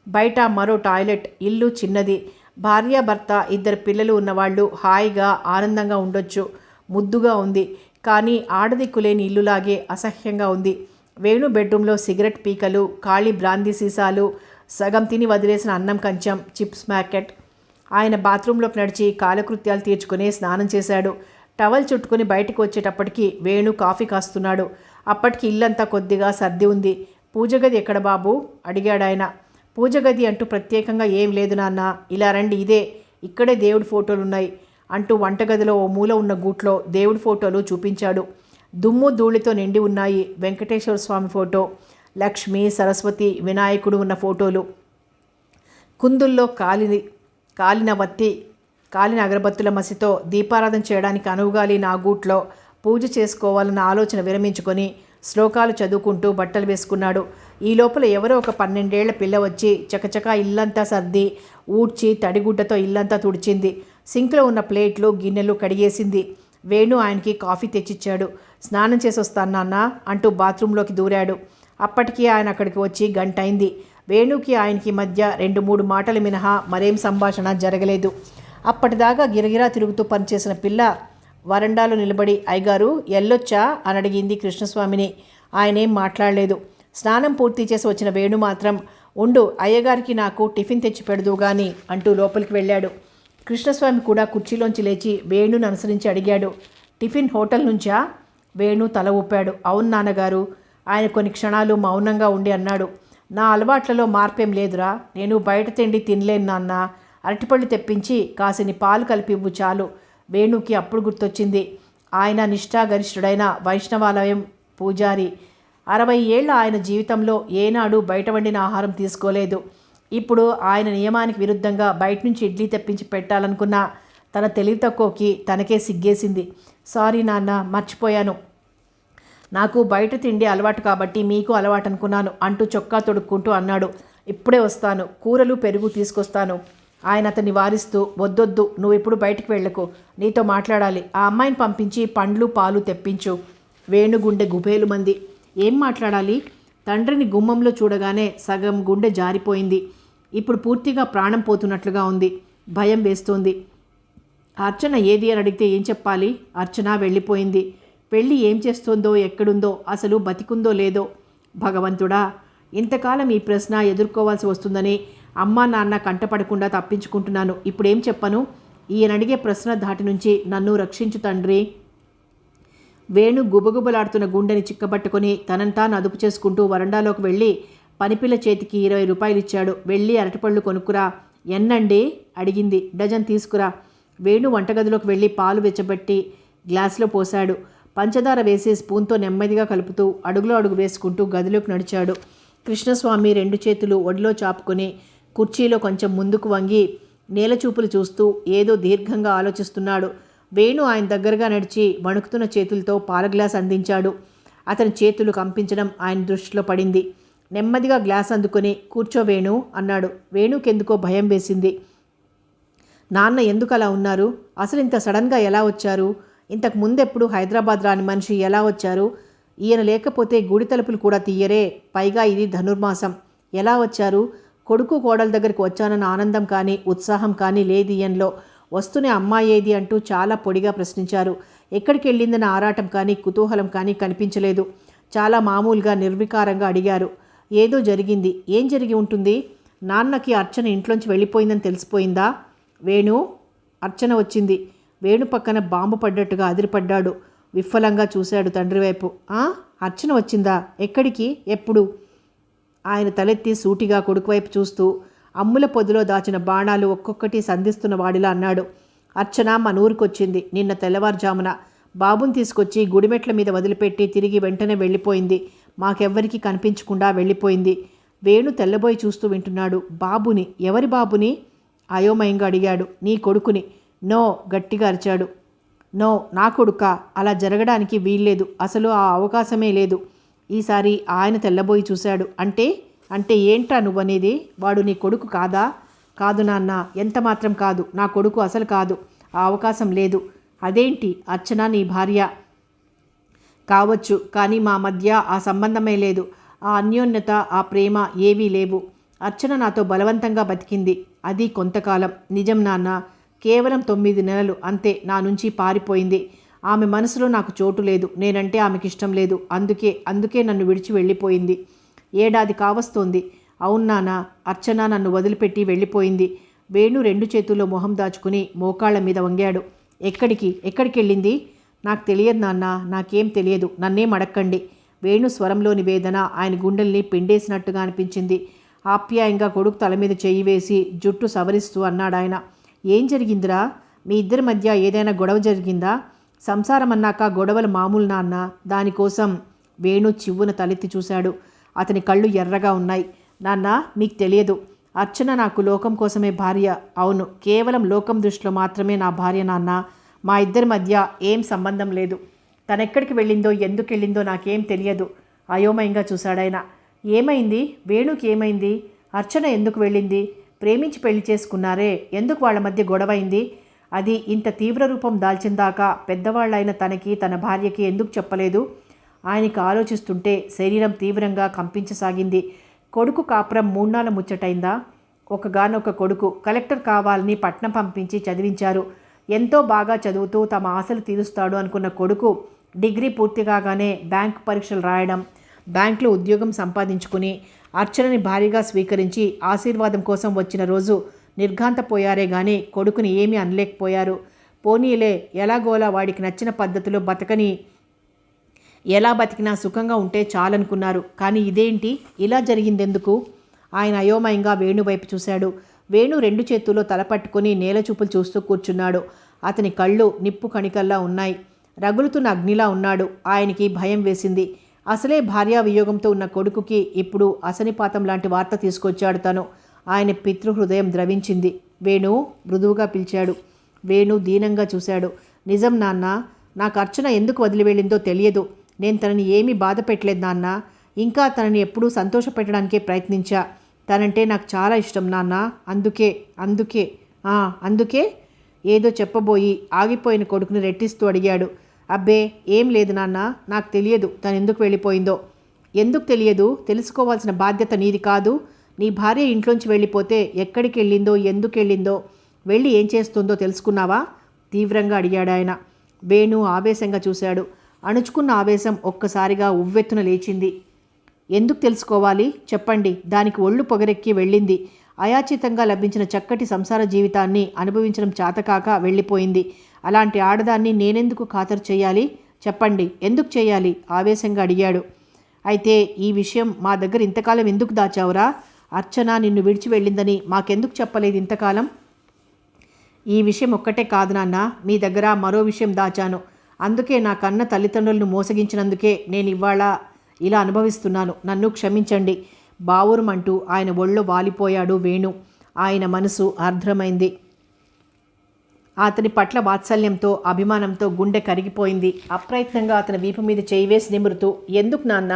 బయట మరో టాయిలెట్. ఇల్లు చిన్నది. భార్యాభర్త, 2 పిల్లలు ఉన్నవాళ్ళు హాయిగా ఆనందంగా ఉండొచ్చు. ముద్దుగా ఉంది. కానీ ఆడదిక్కులేని ఇల్లులాగే అసహ్యంగా ఉంది. వేణు బెడ్రూమ్లో సిగరెట్ పీకలు, ఖాళీ బ్రాందీ సీసాలు, సగం తిని వదిలేసిన అన్నం కంచం, చిప్స్ ప్యాకెట్. ఆయన బాత్రూంలోకి నడిచి కాలకృత్యాలు తీర్చుకుని స్నానం చేశాడు. టవల్ చుట్టుకుని బయటకు వచ్చేటప్పటికి వేణు కాఫీ కాస్తున్నాడు. అప్పటికి ఇల్లంతా కొద్దిగా సర్ది ఉంది. పూజగది ఎక్కడ బాబు అడిగాడు ఆయన. పూజగది అంటూ ప్రత్యేకంగా ఏం లేదు నాన్న, ఇలా రండి, ఇదే, ఇక్కడే దేవుడి ఫోటోలున్నాయి అంటూ వంటగదిలో ఓ మూల ఉన్న గూట్లో దేవుడి ఫోటోలు చూపించాడు. దుమ్ము ధూళితో నిండి ఉన్నాయి. వెంకటేశ్వర స్వామి ఫోటో, లక్ష్మి, సరస్వతి, వినాయకుడు ఉన్న ఫోటోలు. కుందుల్లో కాలిన అగరబత్తుల మసితో దీపారాధన చేయడానికి అనువుగాలి నా గూట్లో పూజ చేసుకోవాలన్న ఆలోచన విరమించుకొని శ్లోకాలు చదువుకుంటూ బట్టలు వేసుకున్నాడు. ఈ లోపల ఎవరో ఒక 12 ఏళ్ల పిల్ల వచ్చి చకచకా ఇల్లంతా సర్ది ఊడ్చి తడిగుడ్డతో ఇల్లంతా తుడిచింది. సింక్లో ఉన్న ప్లేట్లు గిన్నెలు కడిగేసింది. వేణు ఆయనకి కాఫీ తెచ్చిచ్చాడు. స్నానం చేసి వస్తాను నాన్న అంటూ బాత్రూంలోకి దూరాడు. అప్పటికి ఆయన అక్కడికి వచ్చి గంట అయింది. వేణుకి ఆయనకి మధ్య 2-3 మాటలు మినహా మరేం సంభాషణ జరగలేదు. అప్పటిదాకా గిరగిరా తిరుగుతూ పనిచేసిన పిల్ల వరండాలో నిలబడి అయ్యగారు ఎల్లొచ్చా అని అడిగింది కృష్ణస్వామిని. ఆయనేం మాట్లాడలేదు. స్నానం పూర్తి చేసి వచ్చిన వేణు మాత్రం ఉండు, అయ్యగారికి నాకు టిఫిన్ తెచ్చి పెడదు గాని అంటూ లోపలికి వెళ్ళాడు. కృష్ణస్వామి కూడా కుర్చీలోంచి లేచి వేణుని అనుసరించి అడిగాడు, టిఫిన్ హోటల్ నుంచా? వేణు తల ఊపాడు. అవును నాన్నగారు. ఆయన కొన్ని క్షణాలు మౌనంగా ఉండి అన్నాడు, నా అలవాట్లలో మార్పేం లేదురా, నేను బయట తిండి తినలేను నాన్న, అరటిపళ్ళు తెప్పించి కాసిని పాలు కలిపి ఇవ్వు చాలు. వేణుకి అప్పుడు గుర్తొచ్చింది, ఆయన నిష్ఠాగరిష్ఠుడైన వైష్ణవాలయం పూజారి. 60 ఏళ్ల ఆయన జీవితంలో ఏనాడు బయట వండిన ఆహారం తీసుకోలేదు. ఇప్పుడు ఆయన నియమానికి విరుద్ధంగా బయట నుంచి ఇడ్లీ తెప్పించి పెట్టాలనుకున్న తన తెలివి తక్కువకి తనకే సిగ్గేసింది. సారీ నాన్న, మర్చిపోయాను, నాకు బయట తిండి అలవాటు కాబట్టి మీకు అలవాటు అనుకున్నాను అంటూ చొక్కా తొడుక్కుంటూ అన్నాడు. ఇప్పుడే వస్తాను, కూరలు పెరుగు తీసుకొస్తాను. ఆయన అతన్ని వారిస్తూ, వద్దొద్దు, నువ్వు ఇప్పుడు బయటికి వెళ్ళకు, నీతో మాట్లాడాలి, ఆ అమ్మాయిని పంపించి పండ్లు పాలు తెప్పించు. వేణుగుండె గుబేలు మంది. ఏం మాట్లాడాలి? తండ్రిని గుమ్మంలో చూడగానే సగం గుండె జారిపోయింది. ఇప్పుడు పూర్తిగా ప్రాణం పోతున్నట్లుగా ఉంది. భయం వేస్తోంది. అర్చన ఏది అని అడిగితే ఏం చెప్పాలి? అర్చన వెళ్ళిపోయింది. పెళ్ళి ఏం చేస్తోందో, ఎక్కడుందో, అసలు బతికుందో లేదో. భగవంతుడా, ఇంతకాలం ఈ ప్రశ్న ఎదుర్కోవాల్సి వస్తుందని అమ్మా నాన్న కంటపడకుండా తప్పించుకుంటున్నాను. ఇప్పుడేం చెప్పను? ఈయన అడిగే ప్రశ్న ధాటి నుంచి నన్ను రక్షించు తండ్రి. వేణు గుబగుబలాడుతున్న గుండెని చిక్కబట్టుకుని తనంతా అదుపు చేసుకుంటూ వరండాలోకి వెళ్ళి పనిపిల్ల చేతికి 20 రూపాయలు ఇచ్చాడు. వెళ్ళి అరటిపళ్ళు కొనుక్కురా. ఎన్నండి అడిగింది. డజన్ తీసుకురా. వేణు వంటగదిలోకి వెళ్ళి పాలు వెచ్చబెట్టి గ్లాసులో పోశాడు. పంచదార వేసి స్పూన్తో నెమ్మదిగా కలుపుతూ అడుగులో అడుగు వేసుకుంటూ గదిలోకి నడిచాడు. కృష్ణస్వామి 2 చేతులు ఒడిలో చాపుకొని కుర్చీలో కొంచెం ముందుకు వంగి నేలచూపులు చూస్తూ ఏదో దీర్ఘంగా ఆలోచిస్తున్నాడు. వేణు ఆయన దగ్గరగా నడిచి వణుకుతున్న చేతులతో పాల గ్లాస్ అందించాడు. అతని చేతులు కంపించడం ఆయన దృష్టిలో పడింది. నెమ్మదిగా గ్లాస్ అందుకొని కూర్చో వేణు అన్నాడు. వేణుకెందుకో భయం వేసింది. నాన్న ఎందుకు అలా ఉన్నారు? అసలు ఇంత సడన్గా ఎలా వచ్చారు? ఇంతకు ముందెప్పుడు హైదరాబాద్ రాని మనిషి ఎలా వచ్చారు? ఈయన లేకపోతే గుడి తలుపులు కూడా తీయరే, పైగా ఇది ధనుర్మాసం. ఎలా వచ్చారు? కొడుకు కోడల దగ్గరికి వచ్చానన్న ఆనందం కానీ ఉత్సాహం కానీ లేదు ఈయనలో. వస్తూనే అమ్మాయి ఏది అంటూ చాలా పొడిగా ప్రశ్నించారు. ఎక్కడికి వెళ్ళిందన్న ఆరాటం కానీ కుతూహలం కానీ కనిపించలేదు. చాలా మామూలుగా నిర్వికారంగా అడిగారు. ఏదో జరిగింది. ఏం జరిగి ఉంటుంది? నాన్నకి అర్చన ఇంట్లోంచి వెళ్ళిపోయిందని తెలిసిపోయిందా? వేణు, అర్చన వచ్చింది. వేణు పక్కన బాంబు పడ్డట్టుగా అదిరిపడ్డాడు. విఫలంగా చూశాడు తండ్రి వైపు. అర్చన వచ్చిందా? ఎక్కడికి? ఎప్పుడు? ఆయన తలెత్తి సూటిగా కొడుకు వైపు చూస్తూ అమ్ముల పొదిలో దాచిన బాణాలు ఒక్కొక్కటి సంధిస్తున్న వాడిలా అన్నాడు. అర్చన మన ఊరికొచ్చింది నిన్న తెల్లవారుజామున. బాబుని తీసుకొచ్చి గుడిమెట్ల మీద వదిలిపెట్టి తిరిగి వెంటనే వెళ్ళిపోయింది. మాకెవ్వరికీ కనిపించకుండా వెళ్ళిపోయింది. వేణు తెల్లబోయి చూస్తూ వింటున్నాడు. బాబుని? ఎవరి బాబుని? అయోమయంగా అడిగాడు. నీ కొడుకుని. నో, గట్టిగా అరిచాడు. నో, నా కొడుకా? అలా జరగడానికి వీల్లేదు. అసలు ఆ అవకాశమే లేదు. ఈసారి ఆయన తెల్లబోయి చూశాడు. అంటే ఏంట్రా నువ్వనేది? వాడు నీ కొడుకు కాదా? కాదు నాన్న, ఎంత మాత్రం కాదు. నా కొడుకు అసలు కాదు. ఆ అవకాశం లేదు. అదేంటి? అర్చన నీ భార్య కావచ్చు, కానీ మా మధ్య ఆ సంబంధమే లేదు. ఆ అన్యోన్యత, ఆ ప్రేమ ఏవీ లేవు. అర్చన నాతో బలవంతంగా బతికింది. అది కొంతకాలం. నిజం నాన్న, కేవలం 9 నెలలు అంతే. నా నుంచి పారిపోయింది. ఆమె మనసులో నాకు చోటు లేదు. నేనంటే ఆమెకి ఇష్టం లేదు. అందుకే నన్ను విడిచి వెళ్ళిపోయింది. 7 ఏడాది కావస్తోంది. అవును నాన్న, అర్చన నన్ను వదిలిపెట్టి వెళ్ళిపోయింది. వేణు 2 చేతుల్లో మొహం దాచుకుని మోకాళ్ల మీద వంగాడు. ఎక్కడికి వెళ్ళింది? నాకు తెలియదు నాన్న, నాకేం తెలియదు, నన్నేం అడక్కండి. వేణు స్వరంలోని వేదన ఆయన గుండెల్ని పిండేసినట్టుగా అనిపించింది. ఆప్యాయంగా కొడుకు తల మీద చెయ్యి వేసి జుట్టు సవరిస్తూ అన్నాడాయన. ఏం జరిగిందిరా? మీ ఇద్దరి మధ్య ఏదైనా గొడవ జరిగిందా? సంసారం అన్నాక గొడవలు మామూలు నాన్న. దానికోసం వేణు చివ్వున తలెత్తి చూశాడు. అతని కళ్ళు ఎర్రగా ఉన్నాయి. నాన్న, మీకు తెలియదు, అర్చన నాకు లోకం కోసమే భార్య. అవును, కేవలం లోకం దృష్టిలో మాత్రమే నా భార్య నాన్న. మా ఇద్దరి మధ్య ఏం సంబంధం లేదు. తనెక్కడికి వెళ్ళిందో ఎందుకు వెళ్ళిందో నాకేం తెలియదు. అయోమయంగా చూశాడాయన. ఏమైంది? వేణుకి ఏమైంది? అర్చన ఎందుకు వెళ్ళింది? ప్రేమించి పెళ్లి చేసుకున్నారే, ఎందుకు వాళ్ళ మధ్య గొడవైంది? అది ఇంత తీవ్ర రూపం దాల్చిందాకా పెద్దవాళ్ళైన తనకి తన భార్యకి ఎందుకు చెప్పలేదు? ఆయనకి ఆలోచిస్తుంటే శరీరం తీవ్రంగా కంపించసాగింది. కొడుకు కాపురం 3 నాళ్ళ ముచ్చటైందా? ఒకగానొక కొడుకు, కలెక్టర్ కావాలని పట్నం పంపించి చదివించారు. ఎంతో బాగా చదువుతూ తమ ఆశలు తీరుస్తాడు అనుకున్న కొడుకు డిగ్రీ పూర్తి కాగానే బ్యాంకు పరీక్షలు రాయడం, బ్యాంకులో ఉద్యోగం సంపాదించుకుని అర్చనని భారీగా స్వీకరించి ఆశీర్వాదం కోసం వచ్చిన రోజు నిర్ఘాంతపోయారే గాని కొడుకుని ఏమీ అనలేకపోయారు. పోనీలే, ఎలాగోలా వాడికి నచ్చిన పద్ధతిలో ఎలా బతికినా సుఖంగా ఉంటే చాలనుకున్నారు. కానీ ఇదేంటి ఇలా జరిగిందెందుకు? ఆయన అయోమయంగా వేణు వైపు చూశాడు. వేణు 2 చేతుల్లో తల పట్టుకుని నేల చూపులు చూస్తూ కూర్చున్నాడు. అతని కళ్ళు నిప్పు కణికల్లా ఉన్నాయి. రగులుతున్న అగ్నిలా ఉన్నాడు. ఆయనకి భయం వేసింది. అసలే భార్యా వియోగంతో ఉన్న కొడుకుకి ఇప్పుడు అసనిపాతం లాంటి వార్త తీసుకొచ్చాడు తను. ఆయన పితృహృదయం ద్రవించింది. వేణు మృదువుగా పిలిచాడు. వేణు దీనంగా చూశాడు. నిజం నాన్న, నాకు అర్చన ఎందుకు వదిలి వెళ్ళిందో తెలియదు. నేను తనని ఏమీ బాధ పెట్టలేదు నాన్న. ఇంకా తనని ఎప్పుడూ సంతోషపెట్టడానికే ప్రయత్నించా. తనంటే నాకు చాలా ఇష్టం నాన్న. అందుకే ఏదో చెప్పబోయి ఆగిపోయిన కొడుకుని రెట్టిస్తూ అడిగాడు. అబ్బే ఏం లేదు నాన్న, నాకు తెలియదు తను ఎందుకు వెళ్ళిపోయిందో. ఎందుకు తెలియదు? తెలుసుకోవాల్సిన బాధ్యత నీది కాదు. నీ భార్య ఇంట్లోంచి వెళ్ళిపోతే ఎక్కడికి వెళ్ళిందో, ఎందుకు వెళ్ళిందో, వెళ్ళి ఏం చేస్తుందో తెలుసుకున్నావా? తీవ్రంగా అడిగాడాయన. వేణు ఆవేశంగా చూశాడు. అణుచుకున్న ఆవేశం ఒక్కసారిగా ఉవ్వెత్తున లేచింది. ఎందుకు తెలుసుకోవాలి? చెప్పండి. దానికి ఒళ్ళు పొగరెక్కి వెళ్ళింది. అయాచితంగా లభించిన చక్కటి సంసార జీవితాన్ని అనుభవించడం చేతకాక వెళ్ళిపోయింది. అలాంటి ఆడదాన్ని నేనెందుకు ఖాతరు చేయాలి? చెప్పండి, ఎందుకు చేయాలి? ఆవేశంగా అడిగాడు. అయితే ఈ విషయం మా దగ్గర ఇంతకాలం ఎందుకు దాచావురా? అర్చన నిన్ను విడిచి వెళ్ళిందని మాకెందుకు చెప్పలేదు ఇంతకాలం? ఈ విషయం ఒక్కటే కాదు నాన్న, మీ దగ్గర మరో విషయం దాచాను. అందుకే నా కన్న తల్లిదండ్రులను మోసగించినందుకే నేను ఇవాళ ఇలా అనుభవిస్తున్నాను. నన్ను క్షమించండి. బావురుమంటూ ఆయన ఒళ్ళో వాలిపోయాడు వేణు. ఆయన మనసు ఆర్ద్రమైంది. అతని పట్ల వాత్సల్యంతో, అభిమానంతో గుండె కరిగిపోయింది. అప్రయత్నంగా అతని వీపు మీద చేయి వేసి నిమురుతూ, ఎందుకు నాన్న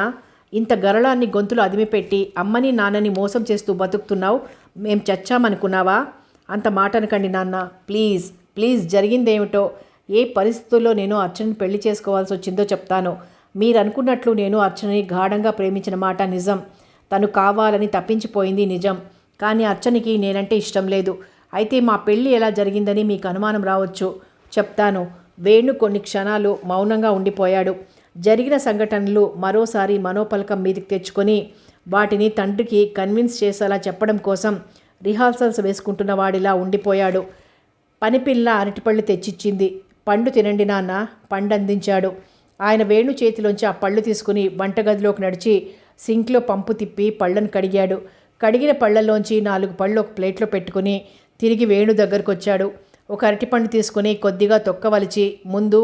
ఇంత గరళాన్ని గొంతులు అదిమిపెట్టి అమ్మని నాన్నని మోసం చేస్తూ బతుకుతున్నావు? మేం చచ్చామనుకున్నావా? అంత మాట అనకండి నాన్న, ప్లీజ్ జరిగిందేమిటో, ఏ పరిస్థితుల్లో నేను అర్చనని పెళ్లి చేసుకోవాల్సి వచ్చిందో చెప్తాను. మీరు అనుకున్నట్లు నేను అర్చనని గాఢంగా ప్రేమించిన మాట నిజం. తను కావాలని తప్పించిపోయింది నిజం. కానీ అర్చనకి నేనంటే ఇష్టం లేదు. అయితే మా పెళ్ళి ఎలా జరిగిందని మీకు అనుమానం రావచ్చు. చెప్తాను. వేణు కొన్ని క్షణాలు మౌనంగా ఉండిపోయాడు. జరిగిన సంఘటనలు మరోసారి మనోపలకం మీదకి తెచ్చుకొని వాటిని తండ్రికి కన్విన్స్ చేసేలా చెప్పడం కోసం రిహార్సల్స్ వేసుకుంటున్న వాడిలా ఉండిపోయాడు. పనిపిల్ల అరటిపళ్ళు తెచ్చిచ్చింది. పండు తినండి నాన్న, పండు అందించాడు. ఆయన వేణు చేతిలోంచి ఆ పళ్ళు తీసుకుని వంటగదిలోకి నడిచి సింక్లో పంపు తిప్పి పళ్ళను కడిగాడు. కడిగిన పళ్ళల్లోంచి 4 పళ్ళు ఒక ప్లేట్లో పెట్టుకుని తిరిగి వేణు దగ్గరకు వచ్చాడు. ఒక అరటిపండు తీసుకుని కొద్దిగా తొక్కవలిచి ముందు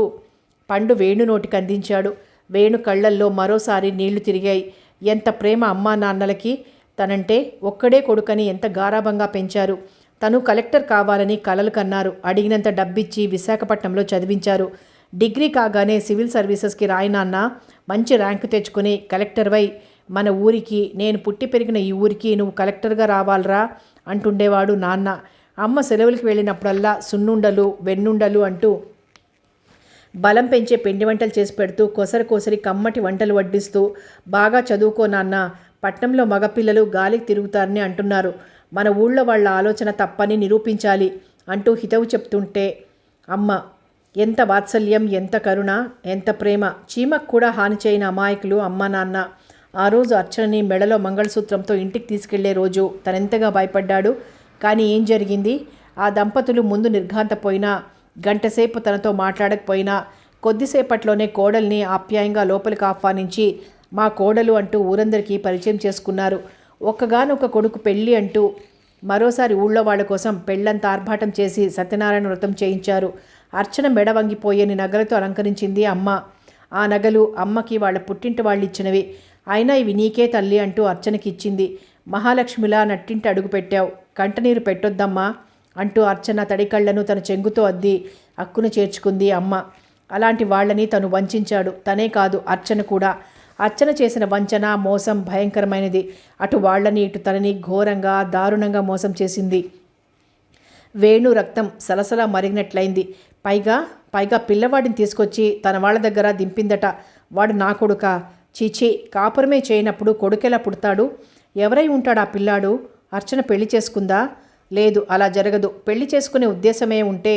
పండు వేణు నోటికి అందించాడు. వేణు కళ్ళల్లో మరోసారి నీళ్లు తిరిగాయి. ఎంత ప్రేమ అమ్మా నాన్నలకి! తనంటే ఒక్కడే కొడుకని ఎంత గారాబంగా పెంచారు. తను కలెక్టర్ కావాలని కలలు కన్నారు. అడిగినంత డబ్బిచ్చి విశాఖపట్నంలో చదివించారు. డిగ్రీ కాగానే సివిల్ సర్వీసెస్కి రాయి నాన్న, మంచి ర్యాంకు తెచ్చుకుని కలెక్టర్వై మన ఊరికి, నేను పుట్టి పెరిగిన ఈ ఊరికి నువ్వు కలెక్టర్గా రావాలరా అంటుండేవాడు నాన్న. అమ్మ సెలవులకి వెళ్ళినప్పుడల్లా సున్నుండలు, వెన్నుండలు అంటూ బలం పెంచే పిండి వంటలు చేసి పెడుతూ కొసరి కమ్మటి వంటలు వడ్డిస్తూ, బాగా చదువుకో నాన్న, పట్నంలో మగపిల్లలు గాలికి తిరుగుతారని అంటున్నారు. మన ఊళ్ళో వాళ్ళ ఆలోచన తప్పని నిరూపించాలి అంటూ హితవు చెప్తుంటే అమ్మ ఎంత వాత్సల్యం, ఎంత కరుణ, ఎంత ప్రేమ! చీమకు కూడా హాని చేయని అమాయకులు అమ్మ నాన్న. ఆ రోజు అర్చనని మెడలో మంగళసూత్రంతో ఇంటికి తీసుకెళ్లే రోజు తనెంతగా భయపడ్డాడు. కానీ ఏం జరిగింది? ఆ దంపతులు ముందు నిర్ఘాంతపోయినా, గంటసేపు తనతో మాట్లాడకపోయినా, కొద్దిసేపట్లోనే కోడల్ని ఆప్యాయంగా లోపలికి ఆహ్వానించి మా కోడలు అంటూ ఊరందరికీ పరిచయం చేసుకున్నారు. ఒక్కగానొక్క కొడుకు పెళ్ళి అంటూ మరోసారి ఊళ్ళో వాళ్ళ కోసం పెళ్ళంతా ఆర్భాటం చేసి సత్యనారాయణ వ్రతం చేయించారు. అర్చన మెడ వంగిపోయేని నగలతో అలంకరించింది అమ్మ. ఆ నగలు అమ్మకి వాళ్ళ పుట్టింటి వాళ్ళు ఇచ్చినవి. అయినా ఇవి నీకే తల్లి అంటూ అర్చనకి ఇచ్చింది. మహాలక్ష్మిలా నట్టింటి అడుగు పెట్టావు, కంటనీరు పెట్టొద్దమ్మా అంటూ అర్చన తడి కళ్ళను తన చెంగుతో అద్ది అక్కును చేర్చుకుంది అమ్మ. అలాంటి వాళ్ళని తను వంచాడు. తనే కాదు, అర్చన కూడా. అర్చన చేసిన వంచన, మోసం భయంకరమైనది. అటు వాళ్ళని ఇటు తనని ఘోరంగా దారుణంగా మోసం చేసింది. వేణు రక్తం సలసలా మరిగినట్లయింది. పైగా పిల్లవాడిని తీసుకొచ్చి తన వాళ్ళ దగ్గర దింపిందట. వాడు నా కొడుకా? చీచీ, కాపురమే చేయనప్పుడు కొడుకెలా పుడతాడు? ఎవరై ఉంటాడు ఆ పిల్లాడు? అర్చన పెళ్లి చేసుకుందా? లేదు, అలా జరగదు. పెళ్లి చేసుకునే ఉద్దేశమే ఉంటే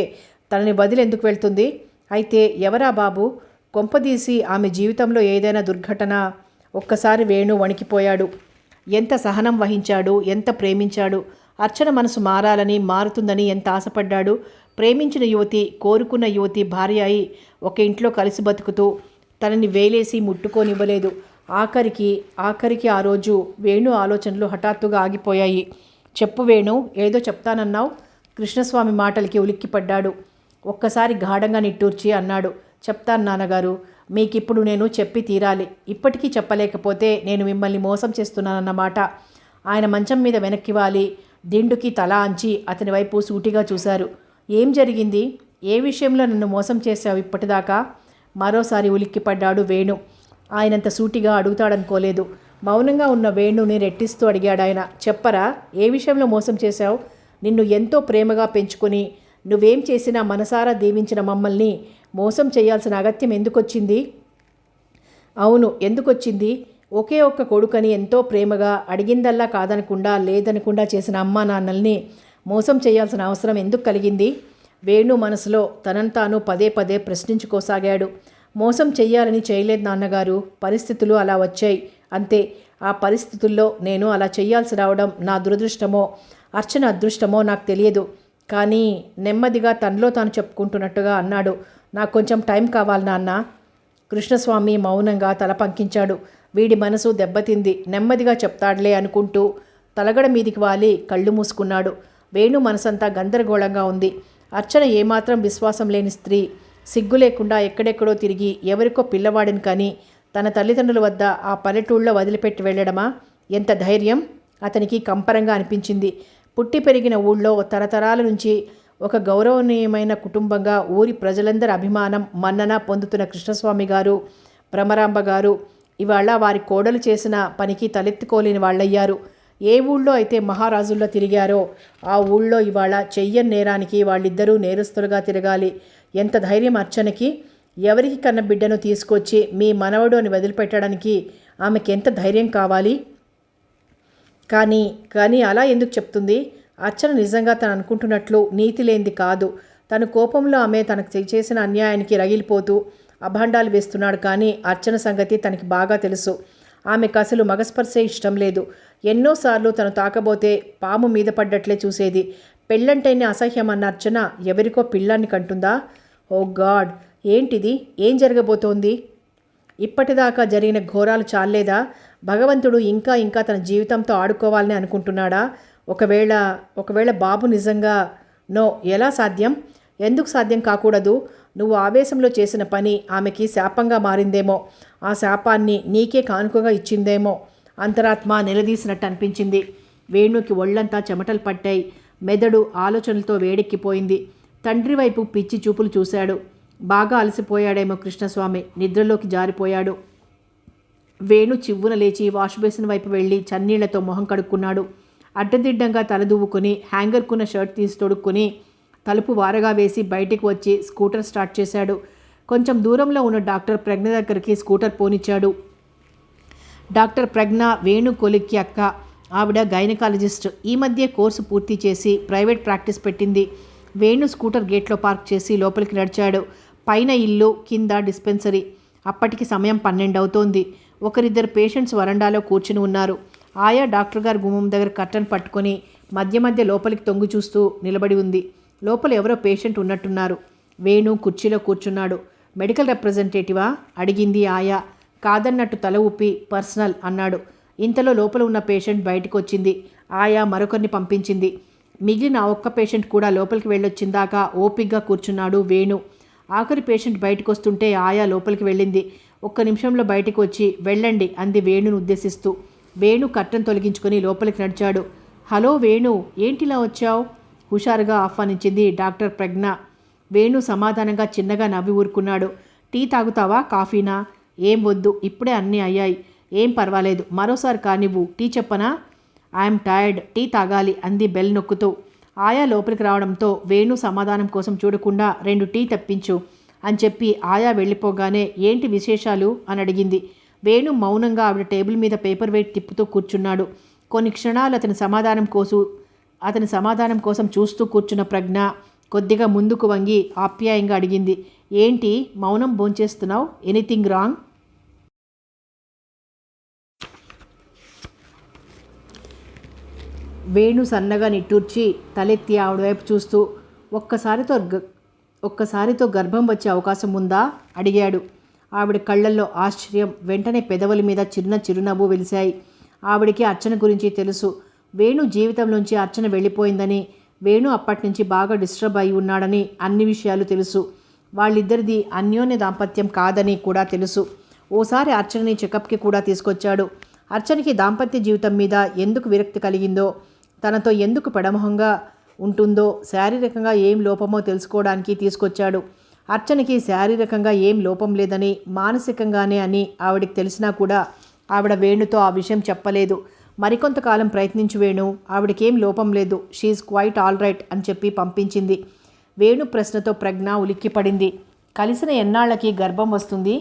తనని వదిలి ఎందుకు వెళ్తుంది? అయితే ఎవరా బాబు? కొంపదీసి ఆమె జీవితంలో ఏదైనా దుర్ఘటన? ఒక్కసారి వేణు వణికిపోయాడు. ఎంత సహనం వహించాడు, ఎంత ప్రేమించాడు. అర్చన మనసు మారాలని, మారుతుందని ఎంత ఆశపడ్డాడు. ప్రేమించిన యువతి, కోరుకున్న యువతి భార్య అయి ఒక ఇంట్లో కలిసి బతుకుతూ తనని వేలేసి ముట్టుకోనివ్వలేదు. ఆఖరికి ఆ రోజు వేణు ఆలోచనలు హఠాత్తుగా ఆగిపోయాయి. చెప్పు వేణు, ఏదో చెప్తానన్నావు. కృష్ణస్వామి మాటలకి ఉలిక్కిపడ్డాడు. ఒక్కసారి గాఢంగా నిట్టూర్చి అన్నాడు. చెప్తాను నాన్నగారు, మీకిప్పుడు నేను చెప్పి తీరాలి. ఇప్పటికీ చెప్పలేకపోతే నేను మిమ్మల్ని మోసం చేస్తున్నానన్నమాట. ఆయన మంచం మీద వెనక్కి వాలి దిండుకి తల అంచి అతని వైపు సూటిగా చూశారు. ఏం జరిగింది? ఏ విషయంలో నన్ను మోసం చేశావు ఇప్పటిదాకా? మరోసారి ఉలిక్కిపడ్డాడు వేణు. ఆయనంత సూటిగా అడుగుతాడనుకోలేదు. మౌనంగా ఉన్న వేణుని రెట్టిస్తూ అడిగాడాయన. చెప్పరా, ఏ విషయంలో మోసం చేశావు? నిన్ను ఎంతో ప్రేమగా పెంచుకొని నువ్వేం చేసినా మనసారా దీవించిన మమ్మల్ని మోసం చేయాల్సిన అగత్యం ఎందుకొచ్చింది? అవును, ఎందుకొచ్చింది? ఒకే ఒక్క కొడుకని ఎంతో ప్రేమగా అడిగిందల్లా కాదనకుండా లేదనకుండా చేసిన అమ్మా నాన్నల్ని మోసం చేయాల్సిన అవసరం ఎందుకు కలిగింది? వేణు మనసులో తనను తాను పదే పదే ప్రశ్నించుకోసాగాడు. మోసం చెయ్యాలని చేయలేదు నాన్నగారు, పరిస్థితులు అలా వచ్చాయి అంతే. ఆ పరిస్థితుల్లో నేను అలా చెయ్యాల్సి రావడం నా దురదృష్టమో అర్చన అదృష్టమో నాకు తెలియదు. కానీ నెమ్మదిగా తనలో తాను చెప్పుకుంటున్నట్టుగా అన్నాడు. నాకు కొంచెం టైం కావాలి నాన్న. కృష్ణస్వామి మౌనంగా తల పంకించాడు. వీడి మనసు దెబ్బతింది, నెమ్మదిగా చెప్తాడులే అనుకుంటూ తలగడ మీదికి వాలి కళ్ళు మూసుకున్నాడు. వేణు మనసంతా గందరగోళంగా ఉంది. అర్చన ఏమాత్రం విశ్వాసం లేని స్త్రీ. సిగ్గు లేకుండా ఎక్కడెక్కడో తిరిగి ఎవరికో పిల్లవాడిని కానీ తన తల్లిదండ్రుల వద్ద ఆ పల్లెటూళ్ళలో వదిలిపెట్టి వెళ్ళడమా? ఎంత ధైర్యం! అతనికి కంపరంగా అనిపించింది. పుట్టి పెరిగిన ఊళ్ళో తరతరాల నుంచి ఒక గౌరవనీయమైన కుటుంబంగా ఊరి ప్రజలందరి అభిమానం, మన్నన పొందుతున్న కృష్ణస్వామి గారు, భ్రమరాంబ గారు ఇవాళ వారి కోడలు చేసిన పనికి తలెత్తుకోలేని వాళ్ళయ్యారు. ఏ ఊళ్ళో అయితే మహారాజుల్లో తిరిగారో ఆ ఊళ్ళో ఇవాళ చెయ్యని నేరానికి వాళ్ళిద్దరూ నేరస్తులుగా తిరగాలి. ఎంత ధైర్యం అర్చనకి! ఎవరికి కన్న బిడ్డను తీసుకొచ్చి మీ మనవడు అని వదిలిపెట్టడానికి ఆమెకి ఎంత ధైర్యం కావాలి? కానీ అలా ఎందుకు చెప్తుంది? అర్చన నిజంగా తను అనుకుంటున్నట్లు నీతి లేనిది కాదు. తను కోపంలో ఆమె తనకు చేసిన అన్యాయానికి రగిలిపోతూ అభాండాలు వేస్తున్నాడు. కానీ అర్చన సంగతి తనకి బాగా తెలుసు. ఆమెకు అసలు మగస్పర్శే ఇష్టం లేదు. ఎన్నోసార్లు తను తాకబోతే పాము మీద పడ్డట్లే చూసేది. పెళ్ళంటేనే అసహ్యం అన్న అర్చన ఎవరికో పిల్లాన్ని కంటుందా? ఓ గాడ్, ఏంటిది? ఏం జరగబోతోంది? ఇప్పటిదాకా జరిగిన ఘోరాలు చాలేదా? భగవంతుడు ఇంకా తన జీవితంతో ఆడుకోవాలని అనుకుంటున్నాడా? ఒకవేళ బాబు నిజంగా నో, ఎలా సాధ్యం? ఎందుకు సాధ్యం కాకూడదు? నువ్వు ఆవేశంలో చేసిన పని ఆమెకి శాపంగా మారిందేమో. ఆ శాపాన్ని నీకే కానుకగా ఇచ్చిందేమో. అంతరాత్మ నిలదీసినట్టు అనిపించింది. వేణుకి ఒళ్ళంతా చెమటలు పట్టాయి. మెదడు ఆలోచనలతో వేడెక్కిపోయింది. తండ్రి వైపు పిచ్చి చూపులు చూశాడు. బాగా అలసిపోయాడేమో కృష్ణస్వామి. నిద్రలోకి జారిపోయాడు. వేణు చివ్వున లేచి వాష్ బేసిన్ వైపు వెళ్ళి చన్నీళ్లతో మొహం కడుక్కున్నాడు. అడ్డదిడ్డంగా తలదువ్వుకుని హ్యాంగర్కున్న షర్ట్ తీసి తొడుక్కుని తలుపు వారగా వేసి బయటికి వచ్చి స్కూటర్ స్టార్ట్ చేశాడు. కొంచెం దూరంలో ఉన్న డాక్టర్ ప్రజ్ఞ దగ్గరికి స్కూటర్ పోనిచ్చాడు. డాక్టర్ ప్రజ్ఞ వేణు కొలిక్కి అక్క. ఆవిడ గైనకాలజిస్ట్. ఈ మధ్య కోర్సు పూర్తి చేసి ప్రైవేట్ ప్రాక్టీస్ పెట్టింది. వేణు స్కూటర్ గేట్లో పార్క్ చేసి లోపలికి నడిచాడు. పైన ఇల్లు, కింద డిస్పెన్సరీ. అప్పటికి సమయం 12 అవుతోంది. ఒకరిద్దరు పేషెంట్స్ వరండాలో కూర్చుని ఉన్నారు. ఆయా డాక్టర్ గారు గుమ్మం దగ్గర కర్టన్ పట్టుకొని మధ్య మధ్య లోపలికి తొంగి చూస్తూ నిలబడి ఉంది. లోపల ఎవరో పేషెంట్ ఉన్నట్టున్నారు. వేణు కుర్చీలో కూర్చున్నాడు. మెడికల్ రిప్రజెంటేటివా అడిగింది ఆయా. కాదన్నట్టు తల ఊపి పర్సనల్ అన్నాడు. ఇంతలో లోపల ఉన్న పేషెంట్ బయటకు వచ్చింది. ఆయా మరొకరిని పంపించింది. మిగిలిన ఒక్క పేషెంట్ కూడా లోపలికి వెళ్ళొచ్చిందాకా ఓపిగ్గా కూర్చున్నాడు వేణు. ఆఖరి పేషెంట్ బయటకు వస్తుంటే ఆయా లోపలికి వెళ్ళింది. ఒక్క నిమిషంలో బయటకు వచ్చి వెళ్ళండి అంది వేణును ఉద్దేశిస్తూ. వేణు కర్టన్ తొలగించుకొని లోపలికి నడిచాడు. హలో వేణు, ఏంటిలా వచ్చావు? హుషారుగా ఆహ్వానించింది డాక్టర్ ప్రజ్ఞ. వేణు సమాధానంగా చిన్నగా నవ్వి ఊరుకున్నాడు. టీ తాగుతావా, కాఫీనా? ఏం వద్దు, ఇప్పుడే అన్నీ అయ్యాయి. ఏం పర్వాలేదు, మరోసారి కానివ్వు. టీ చెప్పనా? ఐఎమ్ టైర్డ్, టీ తాగాలి అంది బెల్ నొక్కుతూ. ఆయా లోపలికి రావడంతో వేణు సమాధానం కోసం చూడకుండా 2 టీ తెప్పించు అని చెప్పి ఆయా వెళ్ళిపోగానే ఏంటి విశేషాలు అని అడిగింది. వేణు మౌనంగా ఆవిడ టేబుల్ మీద పేపర్ వెయిట్ తిప్పుతూ కూర్చున్నాడు. కొన్ని క్షణాలు అతని సమాధానం కోసం చూస్తూ కూర్చున్న ప్రజ్ఞ కొద్దిగా ముందుకు వంగి ఆప్యాయంగా అడిగింది. ఏంటి మౌనం భోంచేస్తున్నావు? Anything wrong? వేణు సన్నగా నిట్టూర్చి తలెత్తి ఆవిడ వైపు చూస్తూ ఒక్కసారితో గర్భం వచ్చే అవకాశం ఉందా అడిగాడు. ఆవిడ కళ్ళల్లో ఆశ్చర్యం, వెంటనే పెదవుల మీద చిన్న చిరునవ్వు వెలిశాయి. ఆవిడికి అర్చన గురించి తెలుసు. వేణు జీవితంలోంచి అర్చన వెళ్ళిపోయిందని, వేణు అప్పటినుంచి బాగా డిస్టర్బ్ అయి ఉన్నాడని, అన్ని విషయాలు తెలుసు. వాళ్ళిద్దరిది అన్యోన్య దాంపత్యం కాదని కూడా తెలుసు. ఓసారి అర్చనని చెకప్కి కూడా తీసుకొచ్చాడు. అర్చనకి దాంపత్య జీవితం మీద ఎందుకు విరక్తి కలిగిందో, తనతో ఎందుకు పెడమొహంగా ఉంటుందో, శారీరకంగా ఏం లోపమో తెలుసుకోవడానికి తీసుకొచ్చాడు. అర్చనకి శారీరకంగా ఏం లోపం లేదని, మానసికంగానే అని ఆవిడికి తెలిసినా కూడా ఆవిడ వేణుతో ఆ విషయం చెప్పలేదు. మరికొంతకాలం ప్రయత్నించు వేణు, ఆవిడకేం లోపం లేదు, షీఈ్ క్వైట్ ఆల్ రైట్ అని చెప్పి పంపించింది. వేణు ప్రశ్నతో ప్రజ్ఞ ఉలిక్కిపడింది. కలిసిన ఎన్నాళ్ళకి గర్భం వస్తుంది?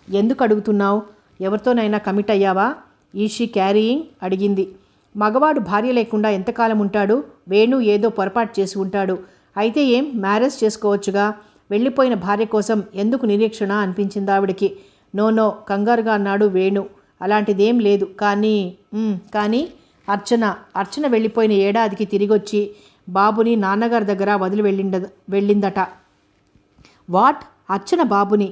ఎందుకు అడుగుతున్నావు? ఎవరితోనైనా కమిట్ అయ్యావా? ఈజ్ షీ క్యారీయింగ్ అడిగింది. మగవాడు భార్య లేకుండా ఎంతకాలం ఉంటాడు? వేణు ఏదో పొరపాటు చేసి ఉంటాడు. అయితే ఏం, మ్యారేజ్ చేసుకోవచ్చుగా. వెళ్ళిపోయిన భార్య కోసం ఎందుకు నిరీక్షణ అనిపించింది ఆవిడకి. నో కంగారుగా అన్నాడు వేణు. అలాంటిదేం లేదు. కానీ అర్చన వెళ్ళిపోయిన ఏడాదికి తిరిగొచ్చి బాబుని నాన్నగారి దగ్గర వదిలి వెళ్ళిందట. వాట్? అర్చన బాబుని?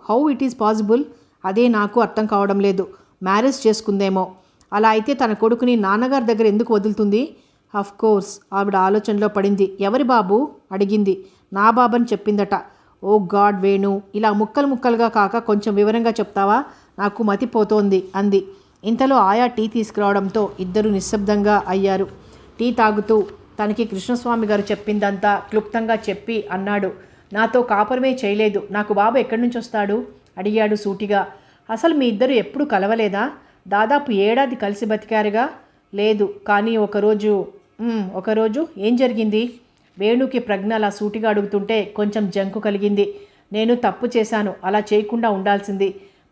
How it is possible? అదే నాకు అర్థం కావడం లేదు. మ్యారేజ్ చేసుకుందేమో. అలా అయితే తన కొడుకుని నాన్నగారి దగ్గర ఎందుకు వదులుతుంది? కోర్స్ ఆవిడ ఆలోచనలో పడింది. ఎవరి బాబు అడిగింది. నా బాబని చెప్పిందట. ఓ గాడ్ వేణు, ఇలా ముక్కలుగా కాక కొంచెం వివరంగా చెప్తావా? నాకు మతిపోతోంది అంది. ఇంతలో ఆయా టీ తీసుకురావడంతో ఇద్దరు నిశ్శబ్దంగా అయ్యారు. టీ తాగుతూ తనకి కృష్ణస్వామి గారు చెప్పిందంతా క్లుప్తంగా చెప్పి అన్నాడు. నాతో కాపురమే చేయలేదు, నాకు బాబు ఎక్కడి నుంచి వస్తాడు అడిగాడు సూటిగా. అసలు మీ ఇద్దరు ఎప్పుడు కలవలేదా? దాదాపు ఏడాది కలిసి బతికారుగా. లేదు, కానీ ఒకరోజు ఏం జరిగింది? వేణుకి ప్రజ్ఞ అలా సూటిగా అడుగుతుంటే కొంచెం జంకు కలిగింది. నేను తప్పు చేశాను, అలా చేయకుండా ఉండాల్సింది.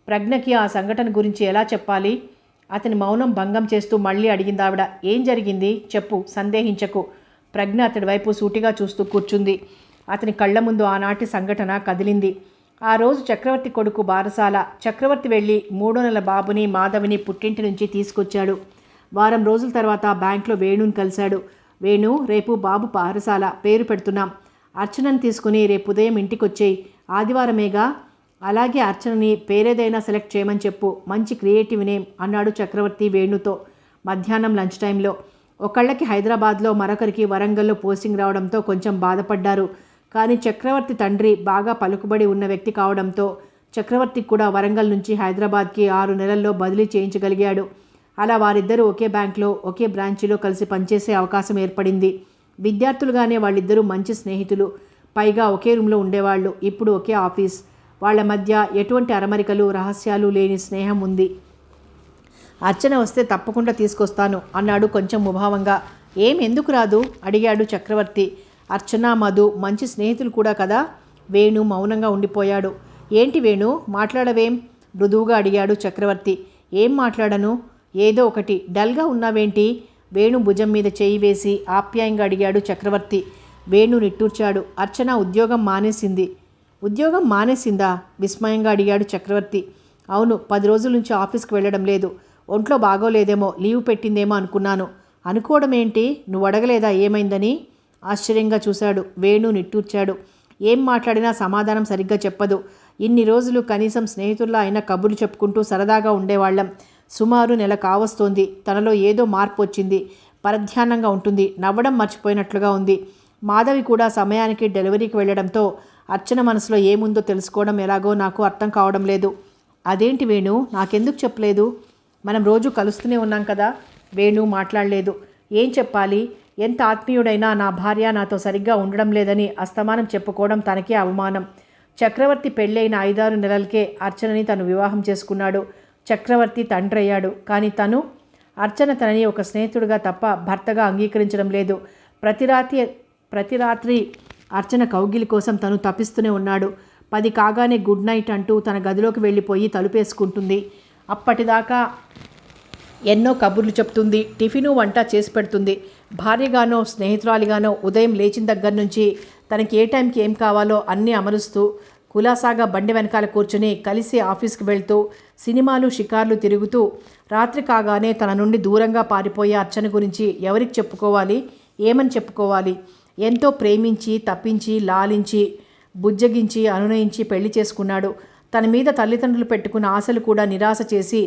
ప్రజ్ఞకి ఆ సంఘటన గురించి ఎలా చెప్పాలి? అతని మౌనం భంగం చేస్తూ మళ్ళీ అడిగింది ఆవిడ. ఏం జరిగింది చెప్పు, సందేహించకు. ప్రజ్ఞ అతడి వైపు సూటిగా చూస్తూ కూర్చుంది. అతని కళ్ళ ముందు ఆనాటి సంఘటన కదిలింది. ఆ రోజు చక్రవర్తి కొడుకు బారసాల. చక్రవర్తి వెళ్ళి 3వ నెల బాబుని మాధవిని పుట్టింటి నుంచి తీసుకొచ్చాడు. వారం రోజుల తర్వాత బ్యాంక్లో వేణుని కలిశాడు. వేణు, రేపు బాబు బారసాల, పేరు పెడుతున్నాం. అర్చనని తీసుకుని రేపు ఉదయం ఇంటికొచ్చేయి. ఆదివారమేగా. అలాగే అర్చనని పేరేదైనా సెలెక్ట్ చేయమని చెప్పు. మంచి క్రియేటివ్ నేమ్ అన్నాడు చక్రవర్తి వేణుతో. మధ్యాహ్నం లంచ్ టైంలో ఒకళ్ళకి హైదరాబాద్లో, మరొకరికి వరంగల్లో పోస్టింగ్ రావడంతో కొంచెం బాధపడ్డారు. కానీ చక్రవర్తి తండ్రి బాగా పలుకుబడి ఉన్న వ్యక్తి కావడంతో చక్రవర్తికి కూడా వరంగల్ నుంచి హైదరాబాద్కి 6 నెలల్లో బదిలీ చేయించగలిగాడు. అలా వారిద్దరూ ఒకే బ్యాంక్లో, ఒకే బ్రాంచీలో కలిసి పనిచేసే అవకాశం ఏర్పడింది. విద్యార్థులుగానే వాళ్ళిద్దరూ మంచి స్నేహితులు. పైగా ఒకే రూమ్లో ఉండేవాళ్ళు. ఇప్పుడు ఒకే ఆఫీస్. వాళ్ళ మధ్య ఎటువంటి అరమరికలు, రహస్యాలు లేని స్నేహం ఉంది. అర్చన వస్తే తప్పకుండా తీసుకొస్తాను అన్నాడు కొంచెం ముభావంగా. ఎందుకు రాదు అడిగాడు చక్రవర్తి. అర్చన, మధు మంచి స్నేహితులు కూడా కదా. వేణు మౌనంగా ఉండిపోయాడు. ఏంటి వేణు, మాట్లాడవేం మృదువుగా అడిగాడు చక్రవర్తి. ఏం మాట్లాడను? ఏదో ఒకటి. డల్గా ఉన్నావేంటి? వేణు భుజం మీద చేయి వేసి ఆప్యాయంగా అడిగాడు చక్రవర్తి. వేణు నిట్టూర్చాడు. అర్చన ఉద్యోగం మానేసింది. ఉద్యోగం మానేసిందా? విస్మయంగా అడిగాడు చక్రవర్తి. అవును, 10 రోజుల నుంచి ఆఫీస్కి వెళ్ళడం లేదు. ఒంట్లో బాగోలేదేమో, లీవ్ పెట్టిందేమో అనుకున్నాను. అనుకోవడం ఏంటి? నువ్వు అడగలేదా ఏమైందని? ఆశ్చర్యంగా చూశాడు. వేణు నిట్టూర్చాడు. ఏం మాట్లాడినా సమాధానం సరిగ్గా చెప్పదు. ఇన్ని రోజులు కనీసం స్నేహితుల్లా అయినా కబుర్లు చెప్పుకుంటూ సరదాగా ఉండేవాళ్ళం. సుమారు నెల కావస్తోంది. తనలో ఏదో మార్పు వచ్చింది. పరధ్యానంగా ఉంటుంది. నవ్వడం మర్చిపోయినట్లుగా ఉంది. మాధవి కూడా సమయానికి డెలివరీకి వెళ్ళడంతో అర్చన మనసులో ఏముందో తెలుసుకోవడం ఎలాగో నాకు అర్థం కావడం లేదు. అదేంటి వేణు, నాకెందుకు చెప్పలేదు? మనం రోజు కలుస్తూనే ఉన్నాం కదా. వేణు మాట్లాడలేదు. ఏం చెప్పాలి? ఎంత ఆత్మీయుడైనా నా భార్య నాతో సరిగ్గా ఉండడం లేదని అస్తమానం చెప్పుకోవడం తనకే అవమానం. చక్రవర్తి పెళ్ళైన 5-6 నెలలకే అర్చనని తను వివాహం చేసుకున్నాడు. చక్రవర్తి తండ్రి అయ్యాడు. కానీ అర్చన తనని ఒక స్నేహితుడిగా తప్ప భర్తగా అంగీకరించడం లేదు. ప్రతి రాత్రి అర్చన కౌగిలి కోసం తను తప్పిస్తూనే ఉన్నాడు. 10 కాగానే గుడ్ నైట్ అంటూ తన గదిలోకి వెళ్ళిపోయి తలుపేసుకుంటుంది. అప్పటిదాకా ఎన్నో కబుర్లు చెప్తుంది. టిఫిను వంట చేసి పెడుతుంది. భార్యగానో స్నేహితురాలిగానో ఉదయం లేచిన దగ్గర నుంచి తనకి ఏ టైంకి ఏం కావాలో అన్నీ అమరుస్తూ కులాసాగా బండి వెనకాల కూర్చుని కలిసి ఆఫీస్కి వెళ్తూ సినిమాలు షికార్లు తిరుగుతూ రాత్రి కాగానే తన నుండి దూరంగా పారిపోయే అర్చన గురించి ఎవరికి చెప్పుకోవాలి? ఏమని చెప్పుకోవాలి? ఎంతో ప్రేమించి తప్పించి లాలించి బుజ్జగించి అనునయించి పెళ్లి చేసుకున్నాడు. తన మీద తల్లిదండ్రులు పెట్టుకున్న ఆశలు కూడా నిరాశ చేసి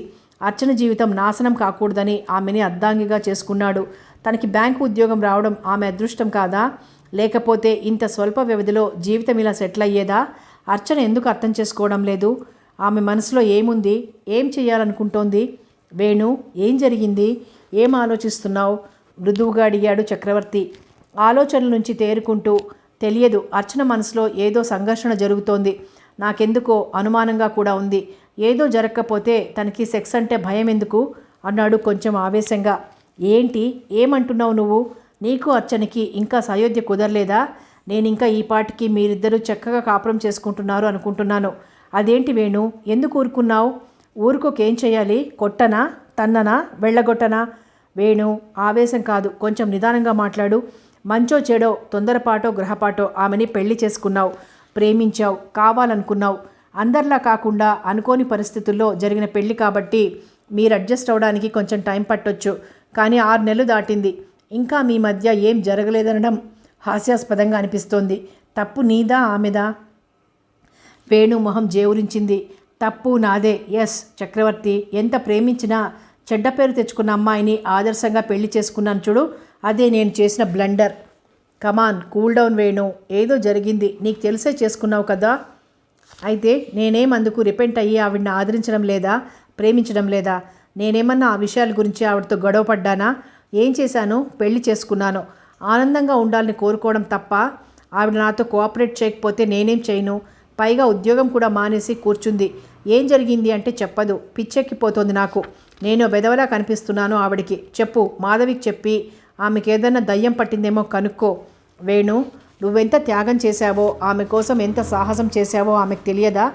అర్చన జీవితం నాశనం కాకూడదని ఆమెని అర్ధాంగిగా చేసుకున్నాడు. తనకి బ్యాంకు ఉద్యోగం రావడం ఆమె అదృష్టం కాదా? లేకపోతే ఇంత స్వల్ప వ్యవధిలో జీవితం ఇలా సెటిల్ అయ్యేదా? అర్చన ఎందుకు అర్థం చేసుకోవడం లేదు? ఆమె మనసులో ఏముంది? ఏం చేయాలనుకుంటోంది? వేణు, ఏం జరిగింది? ఏం ఆలోచిస్తున్నావు? మృదువుగా అడిగాడు చక్రవర్తి. ఆలోచనల నుంచి తేరుకుంటూ, తెలియదు, అర్చన మనసులో ఏదో సంఘర్షణ జరుగుతోంది. నాకెందుకో అనుమానంగా కూడా ఉంది. ఏదో జరగకపోతే తనకి సెక్స్ అంటే భయం ఎందుకు? అన్నాడు కొంచెం ఆవేశంగా. ఏంటి? ఏమంటున్నావు నువ్వు? నీకు అర్చనకి ఇంకా సయోధ్య కుదరలేదా? నేనింకా ఈ పాటికి మీరిద్దరూ చక్కగా కాపురం చేసుకుంటున్నారు అనుకుంటున్నాను. అదేంటి వేణు, ఎందుకు ఊరుకున్నావు? ఊరుకోకేం చేయాలి? కొట్టనా? తన్ననా? వెళ్ళగొట్టనా? వేణు, ఆవేశం కాదు, కొంచెం నిదానంగా మాట్లాడు. మంచో చెడో, తొందరపాటో గ్రహపాటో ఆమెని పెళ్లి చేసుకున్నావు, ప్రేమించావు, కావాలనుకున్నావు. అందరిలా కాకుండా అనుకోని పరిస్థితుల్లో జరిగిన పెళ్లి కాబట్టి మీరు అడ్జస్ట్ అవడానికి కొంచెం టైం పట్టొచ్చు. కానీ 6 నెలలు దాటింది. ఇంకా మీ మధ్య ఏం జరగలేదనడం హాస్యాస్పదంగా అనిపిస్తోంది. తప్పు నీదా ఆమెదా? వేణు మొహం జేవురించింది. తప్పు నాదే. ఎస్ చక్రవర్తి, ఎంత ప్రేమించినా చెడ్డ పేరు తెచ్చుకున్న అమ్మాయిని ఆదర్శంగా పెళ్లి చేసుకున్నాను చూడు, అదే నేను చేసిన బ్లండర్. కమాన్, కూల్ డౌన్ వేణు. ఏదో జరిగింది, నీకు తెలిసే చేసుకున్నావు కదా. అయితే నేనేమందుకు రిపెంట్ అయ్యి ఆవిడని ఆదరించడం లేదా, ప్రేమించడం లేదా? నేనేమన్నా ఆ విషయాల గురించి ఆవిడతో గొడవ పడ్డానా? ఏం చేశాను? పెళ్లి చేసుకున్నాను. ఆనందంగా ఉండాలని కోరుకోవడం తప్ప ఆవిడ నాతో కోఆపరేట్ చేయకపోతే నేనేం చేయను? పైగా ఉద్యోగం కూడా మానేసి కూర్చుంది. ఏం జరిగింది అంటే చెప్పదు. పిచ్చెక్కిపోతుంది నాకు. నేను వెధవలా కనిపిస్తున్నాను ఆవిడికి. చెప్పు, మాధవికి చెప్పి ఆమెకి ఏదైనా దయ్యం పట్టిందేమో కనుక్కో. వేణు, నువ్వెంత త్యాగం చేశావో, ఆమె కోసం ఎంత సాహసం చేశావో ఆమెకు తెలియదా?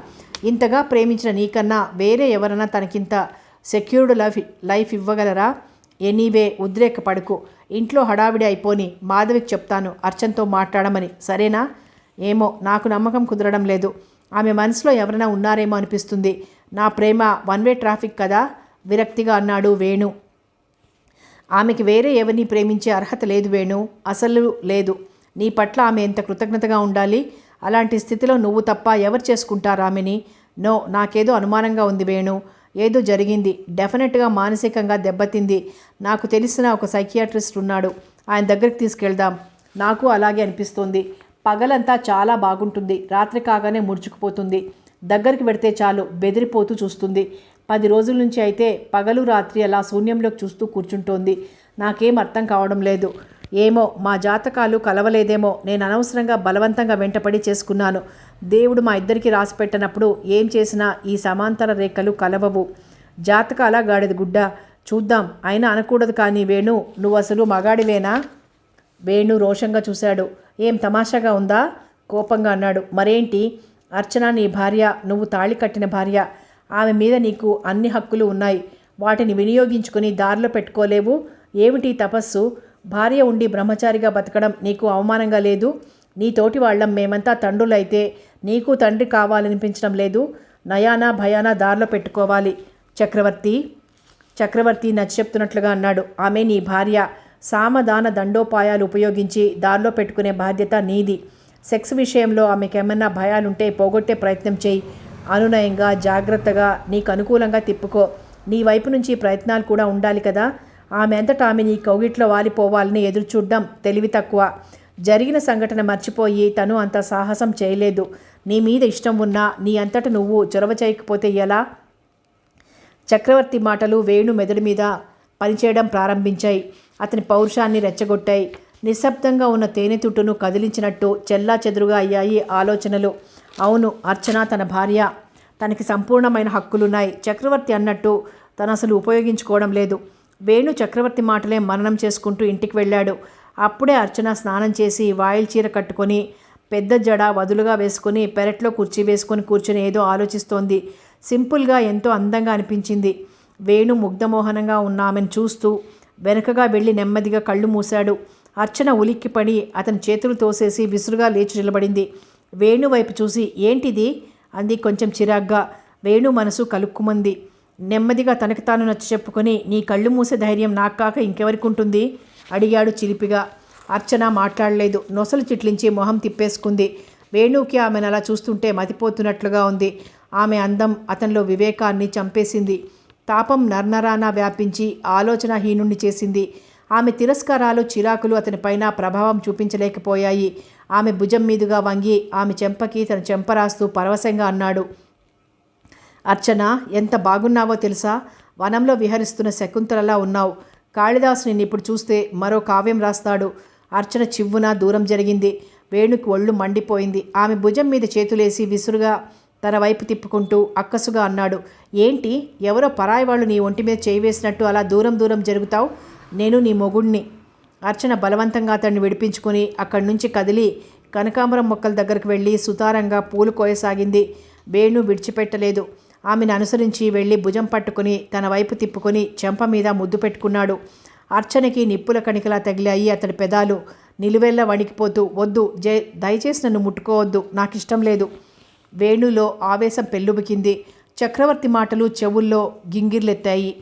ఇంతగా ప్రేమించిన నీకన్నా వేరే ఎవరన్నా తనకింత సెక్యూర్డ్ లైఫ్ ఇవ్వగలరా? ఎనీవే, ఉద్రేక పడుకు. ఇంట్లో హడావిడి అయిపోని. మాధవికి చెప్తాను అర్చనతో మాట్లాడమని, సరేనా? ఏమో, నాకు నమ్మకం కుదరడం లేదు. ఆమె మనసులో ఎవరైనా ఉన్నారేమో అనిపిస్తుంది. నా ప్రేమ 1 వే ట్రాఫిక్ కదా, విరక్తిగా అన్నాడు వేణు. ఆమెకి వేరే ఎవరిని ప్రేమించే అర్హత లేదు వేణు, అసలు లేదు. నీ పట్ల ఆమె ఎంత కృతజ్ఞతగా ఉండాలి. అలాంటి స్థితిలో నువ్వు తప్ప ఎవరు చేసుకుంటారు ఆమెని? నో, నాకేదో అనుమానంగా ఉంది వేణు. ఏదో జరిగింది. డెఫినెట్గా మానసికంగా దెబ్బతింది. నాకు తెలిసిన ఒక సైకియాట్రిస్ట్ ఉన్నాడు, ఆయన దగ్గరికి తీసుకెళ్దాం. నాకు అలాగే అనిపిస్తోంది. పగలంతా చాలా బాగుంటుంది, రాత్రి కాగానే ముడుచుకుపోతుంది. దగ్గరికి పెడితే చాలు బెదిరిపోతూ చూస్తుంది. 10 రోజుల నుంచి అయితే పగలు రాత్రి అలా శూన్యంలోకి చూస్తూ కూర్చుంటోంది. నాకేం అర్థం కావడం లేదు. ఏమో, మా జాతకాలు కలవలేదేమో. నేను అనవసరంగా బలవంతంగా వెంటపడి చేసుకున్నాను. దేవుడు మా ఇద్దరికి రాసి పెట్టినప్పుడు ఏం చేసినా ఈ సమాంతర రేఖలు కలవవు. జాతకాల గాడిద గుడ్డ. చూద్దాం. అయినా అనకూడదు కానీ వేణు, నువ్వు అసలు మగాడివేనా? వేణు రోషంగా చూశాడు. ఏం తమాషాగా ఉందా? కోపంగా అన్నాడు. మరేంటి? అర్చన నీ భార్య, నువ్వు తాళి కట్టిన భార్య. ఆమె మీద నీకు అన్ని హక్కులు ఉన్నాయి. వాటిని వినియోగించుకుని దారిలో పెట్టుకోలేవు. ఏమిటి తపస్సు? భార్య ఉండి బ్రహ్మచారిగా బతకడం నీకు అవమానంగా లేదు? నీ తోటి వాళ్ళం మేమంతా తండ్రులైతే నీకు తండ్రి కావాలనిపించడం లేదు? నయానా భయానా దారిలో పెట్టుకోవాలి. చక్రవర్తి నచ్చ చెప్తున్నట్లుగా అన్నాడు. ఆమె నీ భార్య. సామధాన దండోపాయాలు ఉపయోగించి దారిలో పెట్టుకునే బాధ్యత నీది. సెక్స్ విషయంలో ఆమెకేమన్నా భయాలుంటే పోగొట్టే ప్రయత్నం చేయి. అనునయంగా జాగ్రత్తగా నీకు అనుకూలంగా తిప్పుకో. నీ వైపు నుంచి ప్రయత్నాలు కూడా ఉండాలి కదా. ఆమె అంతటా ఆమె నీ కౌగిట్లో వాలిపోవాలని ఎదురుచూడ్డం తెలివి తక్కువ. జరిగిన సంఘటన మర్చిపోయి తను అంత సాహసం చేయలేదు. నీ మీద ఇష్టం ఉన్నా నీ అంతట నువ్వు చొరవ చేయకపోతే ఎలా? చక్రవర్తి మాటలు వేణు మెదడు మీద పనిచేయడం ప్రారంభించాయి. అతని పౌరుషాన్ని రెచ్చగొట్టాయి. నిశ్శబ్దంగా ఉన్న తేనెతుట్టును కదిలించినట్టు చెల్లా చెదురుగా అయ్యాయి ఆలోచనలు. అవును, అర్చన తన భార్య. తనకి సంపూర్ణమైన హక్కులున్నాయి. చక్రవర్తి అన్నట్టు తను అసలు ఉపయోగించుకోవడం లేదు. వేణు చక్రవర్తి మాటలే మననం చేసుకుంటూ ఇంటికి వెళ్ళాడు. అప్పుడే అర్చన స్నానం చేసి వాయిల్ చీర కట్టుకొని పెద్ద జడ వదులుగా వేసుకుని పెరట్లో కుర్చీ వేసుకొని కూర్చుని ఏదో ఆలోచిస్తోంది. సింపుల్గా ఎంతో అందంగా అనిపించింది. వేణు ముగ్ధమోహనంగా ఉన్న ఆమెను చూస్తూ వెనకగా వెళ్ళి నెమ్మదిగా కళ్ళు మూశాడు. అర్చన ఉలిక్కిపడి అతని చేతులు తోసేసి విసురుగా లేచి నిలబడింది. వేణు వైపు చూసి ఏంటిది అంది కొంచెం చిరాగ్గా. వేణు మనసు కలుక్కుమంది. నెమ్మదిగా తనకు తాను నచ్చ చెప్పుకొని నీ కళ్ళు మూసే ధైర్యం నాకు కాక ఇంకెవరికి ఉంటుంది అడిగాడు చిలిపిగా. అర్చన మాట్లాడలేదు. నొసలు చిట్లించి మొహం తిప్పేసుకుంది. వేణుకి ఆమెను అలా చూస్తుంటే మతిపోతున్నట్లుగా ఉంది. ఆమె అందం అతనిలో వివేకాన్ని చంపేసింది. తాపం నర్నరాన వ్యాపించి ఆలోచనాహీనుణ్ణి చేసింది. ఆమె తిరస్కారాలు చిరాకులు అతనిపైన ప్రభావం చూపించలేకపోయాయి. ఆమె భుజం మీదుగా వంగి ఆమె చెంపకి తన చెంప రాస్తూ పరవశంగా అన్నాడు. అర్చన, ఎంత బాగున్నావో తెలుసా? వనంలో విహరిస్తున్న శకుంతలలా ఉన్నావు. కాళిదాసు నిన్ను ఇప్పుడు చూస్తే మరో కావ్యం రాస్తాడు. అర్చన చివ్వున దూరం జరిగింది. వేణుకి ఒళ్ళు మండిపోయింది. ఆమె భుజం మీద చేతులేసి విసురుగా తన వైపు తిప్పుకుంటూ అక్కసుగా అన్నాడు. ఏంటి, ఎవరో పరాయి వాళ్ళు నీ ఒంటి మీద చేయి వేసినట్టు అలా దూరం దూరం జరుగుతావు? నేను నీ మొగుణ్ణి. అర్చన బలవంతంగా అతన్ని విడిపించుకొని అక్కడి నుంచి కదిలి కనకాంబరం మొక్కల దగ్గరకు వెళ్ళి సుతారంగా పూలు కోయసాగింది. వేణు విడిచిపెట్టలేదు. ఆమెను అనుసరించి వెళ్ళి భుజం పట్టుకుని తన వైపు తిప్పుకొని చెంప మీద ముద్దు పెట్టుకున్నాడు. అర్చనకి నిప్పుల కణికలా తగిలాయి అతడి పెదాలు. నిలువెల్లా వణికిపోతూ వద్దు, దయచేసి నన్ను ముట్టుకోవద్దు, నాకు ఇష్టం లేదు. వేణులో ఆవేశం పెల్లుబికింది. చక్రవర్తి మాటలు చెవుల్లో గింగిర్లెత్తాయి.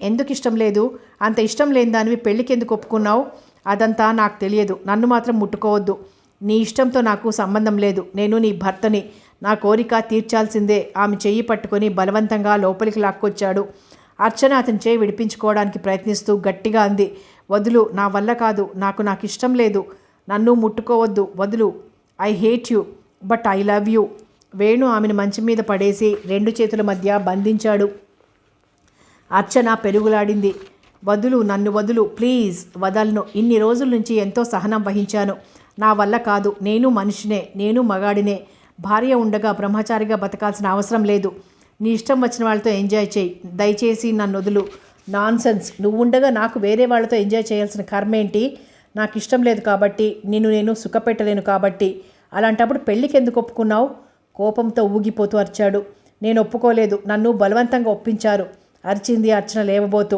ఎందుకు ఇష్టం లేదు? అంత ఇష్టం లేని దానివి పెళ్ళికి ఎందుకు ఒప్పుకున్నావు? అదంతా నాకు తెలియదు. నన్ను మాత్రం ముట్టుకోవద్దు. నీ ఇష్టంతో నాకు సంబంధం లేదు. నేను నీ భర్తని. నా కోరిక తీర్చాల్సిందే. ఆమె చెయ్యి పట్టుకొని బలవంతంగా లోపలికి లాక్కొచ్చాడు. అర్చన అతని చేయి విడిపించుకోవడానికి ప్రయత్నిస్తూ గట్టిగా అంది. వదులు, నా వల్ల కాదు. నాకు ఇష్టం లేదు. నన్ను ముట్టుకోవద్దు. వదులు. I hate you but I love you. Venu ఆమెను మంచం మీద పడేసి రెండు చేతుల మధ్య బంధించాడు. అర్చన పెరుగులాడింది. వదులు, నన్ను వదులు, ప్లీజ్. వదలను. ఇన్ని రోజుల నుంచి ఎంతో సహనం వహించాను. నా వల్ల కాదు. నేను మనిషినే, నేను మగాడినే. భార్య ఉండగా బ్రహ్మచారిగా బతకాల్సిన అవసరం లేదు. నీ ఇష్టం వచ్చిన వాళ్ళతో ఎంజాయ్ చేయి. దయచేసి నన్ను వదులు. నాన్సెన్స్. నువ్వు ఉండగా నాకు వేరే వాళ్ళతో ఎంజాయ్ చేయాల్సిన కర్మేంటి? నాకు ఇష్టం లేదు కాబట్టి, నేను సుఖపెట్టలేను కాబట్టి. అలాంటప్పుడు పెళ్ళికి ఎందుకు ఒప్పుకున్నావు? కోపంతో ఊగిపోతూ అరిచాడు. నేను ఒప్పుకోలేదు. నన్ను బలవంతంగా ఒప్పించారు అరిచింది అర్చన లేవబోతూ.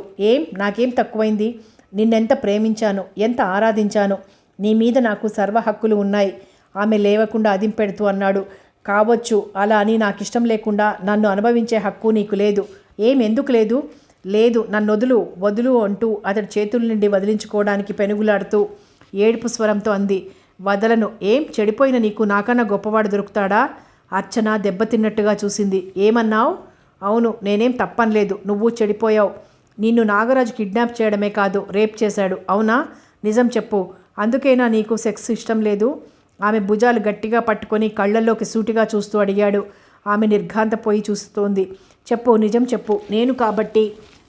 నాకేం తక్కువైంది? నిన్నెంత ప్రేమించాను, ఎంత ఆరాధించాను. నీ మీద నాకు సర్వ హక్కులు ఉన్నాయి. ఆమె లేవకుండా అదింపెడుతూ అన్నాడు. కావచ్చు, అలా అని నాకు ఇష్టం లేకుండా నన్ను అనుభవించే హక్కు నీకు లేదు. ఎందుకు లేదు? లేదు, నన్ను వదులు అంటూ అతడి చేతుల నుండి వదిలించుకోవడానికి పెనుగులాడుతూ ఏడుపు స్వరంతో అంది. వదలను. చెడిపోయిన నీకు నాకన్నా గొప్పవాడు దొరుకుతాడా? అర్చన దెబ్బతిన్నట్టుగా చూసింది. ఏమన్నావు? అవును, నేనేం తప్పనలేదు. నువ్వు చెడిపోయావు. నిన్ను నాగరాజు కిడ్నాప్ చేయడమే కాదు, రేప్ చేశాడు. అవునా? నిజం చెప్పు. అందుకేనా నీకు సెక్స్ ఇష్టం లేదు? ఆమె భుజాలు గట్టిగా పట్టుకొని కళ్ళల్లోకి సూటిగా చూస్తూ అడిగాడు. ఆమె నిర్ఘాంతపోయి చూస్తోంది. చెప్పు, నిజం చెప్పు. నేను కాబట్టి,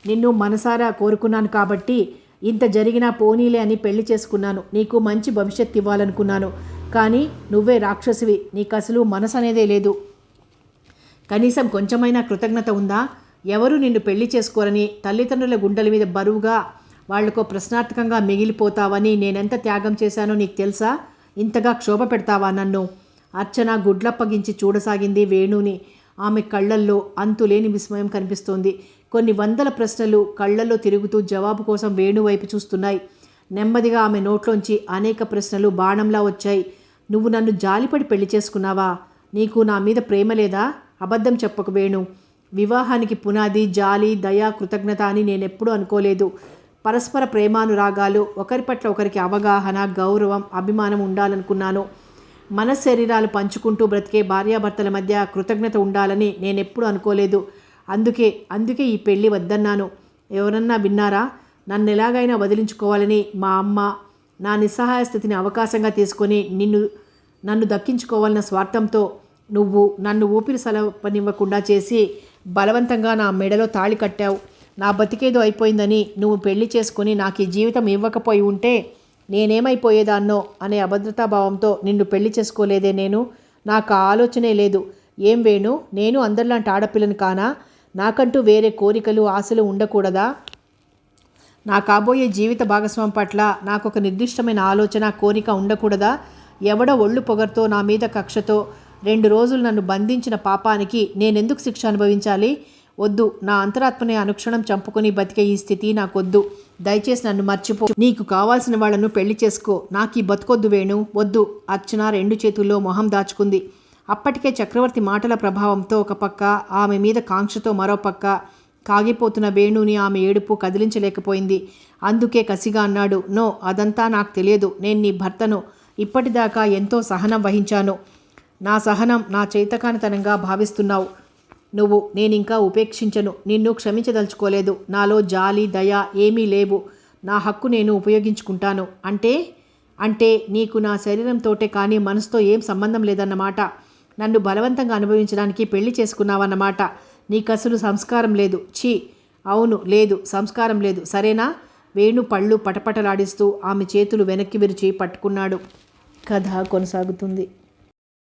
నిన్ను మనసారా కోరుకున్నాను కాబట్టి ఇంత జరిగినా పోనీలే అని పెళ్లి చేసుకున్నాను. నీకు మంచి భవిష్యత్తు ఇవ్వాలనుకున్నాను. కానీ నువ్వే రాక్షసివి. నీకు అసలు మనసు అనేదే లేదు. కనీసం కొంచెమైనా కృతజ్ఞత ఉందా? ఎవరు నిన్ను పెళ్లి చేసుకోరని, తల్లిదండ్రుల గుండెల మీద బరువుగా వాళ్లకో ప్రశ్నార్థకంగా మిగిలిపోతావని నేనెంత త్యాగం చేశానో నీకు తెలుసా? ఇంతగా క్షోభ పెడతావా నన్ను? అర్చన గుడ్లప్పగించి చూడసాగింది వేణుని. ఆమె కళ్ళల్లో అంతులేని విస్మయం కనిపిస్తోంది. కొన్ని వందల ప్రశ్నలు కళ్ళల్లో తిరుగుతూ జవాబు కోసం వేణు వైపు చూస్తున్నాయి. నెమ్మదిగా ఆమె నోట్లోంచి అనేక ప్రశ్నలు బాణంలా వచ్చాయి. నువ్వు నన్ను జాలిపడి పెళ్లి చేసుకున్నావా? నీకు నా మీద ప్రేమ లేదా? అబద్ధం చెప్పకు వేణు. వివాహానికి పునాది జాలి, దయ, కృతజ్ఞత అని నేనెప్పుడూ అనుకోలేదు. పరస్పర ప్రేమానురాగాలు, ఒకరి పట్ల ఒకరికి అవగాహన, గౌరవం, అభిమానం ఉండాలనుకున్నాను. మన శరీరాలు పంచుకుంటూ బ్రతికే భార్యాభర్తల మధ్య కృతజ్ఞత ఉండాలని నేనెప్పుడు అనుకోలేదు. అందుకే ఈ పెళ్ళి వద్దన్నాను. ఎవరన్నా విన్నారా? నన్ను ఎలాగైనా వదిలించుకోవాలని మా అమ్మ నా నిస్సహాయ స్థితిని అవకాశంగా తీసుకొని నన్ను దక్కించుకోవాలన్న స్వార్థంతో నువ్వు నన్ను ఊపిరి సలపనివ్వకుండా చేసి బలవంతంగా నా మెడలో తాళి కట్టావు. నా బతికేదో అయిపోయిందని నువ్వు పెళ్లి చేసుకుని నాకు ఈ జీవితం ఇవ్వకపోయి ఉంటే నేనేమైపోయేదాన్నో అనే అభద్రతాభావంతో నిన్ను పెళ్లి చేసుకోలేదే నేను. నాకు ఆ ఆలోచనే లేదు. ఏం వేణు, నేను అందరిలాంటి ఆడపిల్లని కానా? నాకంటూ వేరే కోరికలు, ఆశలు ఉండకూడదా? నా కాబోయే జీవిత భాగస్వామి పట్ల నాకు ఒక నిర్దిష్టమైన ఆలోచన, కోరిక ఉండకూడదా? ఎవడో ఒళ్ళు పొగరుతో నా మీద కక్షతో 2 రోజులు నన్ను బంధించిన పాపానికి నేనెందుకు శిక్ష అనుభవించాలి? వద్దు. నా అంతరాత్మని అనుక్షణం చంపుకొని బతికే ఈ స్థితి నాకొద్దు. దయచేసి నన్ను మర్చిపో. నీకు కావాల్సిన వాళ్లను పెళ్లి చేసుకో. నాకు ఈ బతుకొద్దు వేణు, వద్దు. అర్చన 2 చేతుల్లో మొహం దాచుకుంది. అప్పటికే చక్రవర్తి మాటల ప్రభావంతో ఒక పక్క, ఆమె మీద కాంక్షతో మరో పక్క కాగిపోతున్న వేణుని ఆమె ఏడుపు కదిలించలేకపోయింది. అందుకే కసిగా అన్నాడు, నో, అదంతా నాకు తెలియదు. నేను నీ భర్తను. ఇప్పటిదాకా ఎంతో సహనం వహించాను. నా సహనం నా చేతకానితనంగా భావిస్తున్నావు నువ్వు. నేనింకా ఉపేక్షించను. నిన్ను క్షమించదలుచుకోలేదు. నాలో జాలి, దయ ఏమీ లేవు. నా హక్కు నేను ఉపయోగించుకుంటాను. అంటే నీకు నా శరీరంతోటే కానీ మనసుతో ఏం సంబంధం లేదన్నమాట. నన్ను బలవంతంగా అనుభవించడానికి పెళ్లి చేసుకున్నావన్నమాట. నీకసలు సంస్కారం లేదు. ఛీ! అవును, లేదు, సంస్కారం లేదు. సరేనా? వేణు పళ్ళు పటపటలాడిస్తూ ఆమె చేతులు వెనక్కి విరిచి పట్టుకున్నాడు. కథ కొనసాగుతుంది.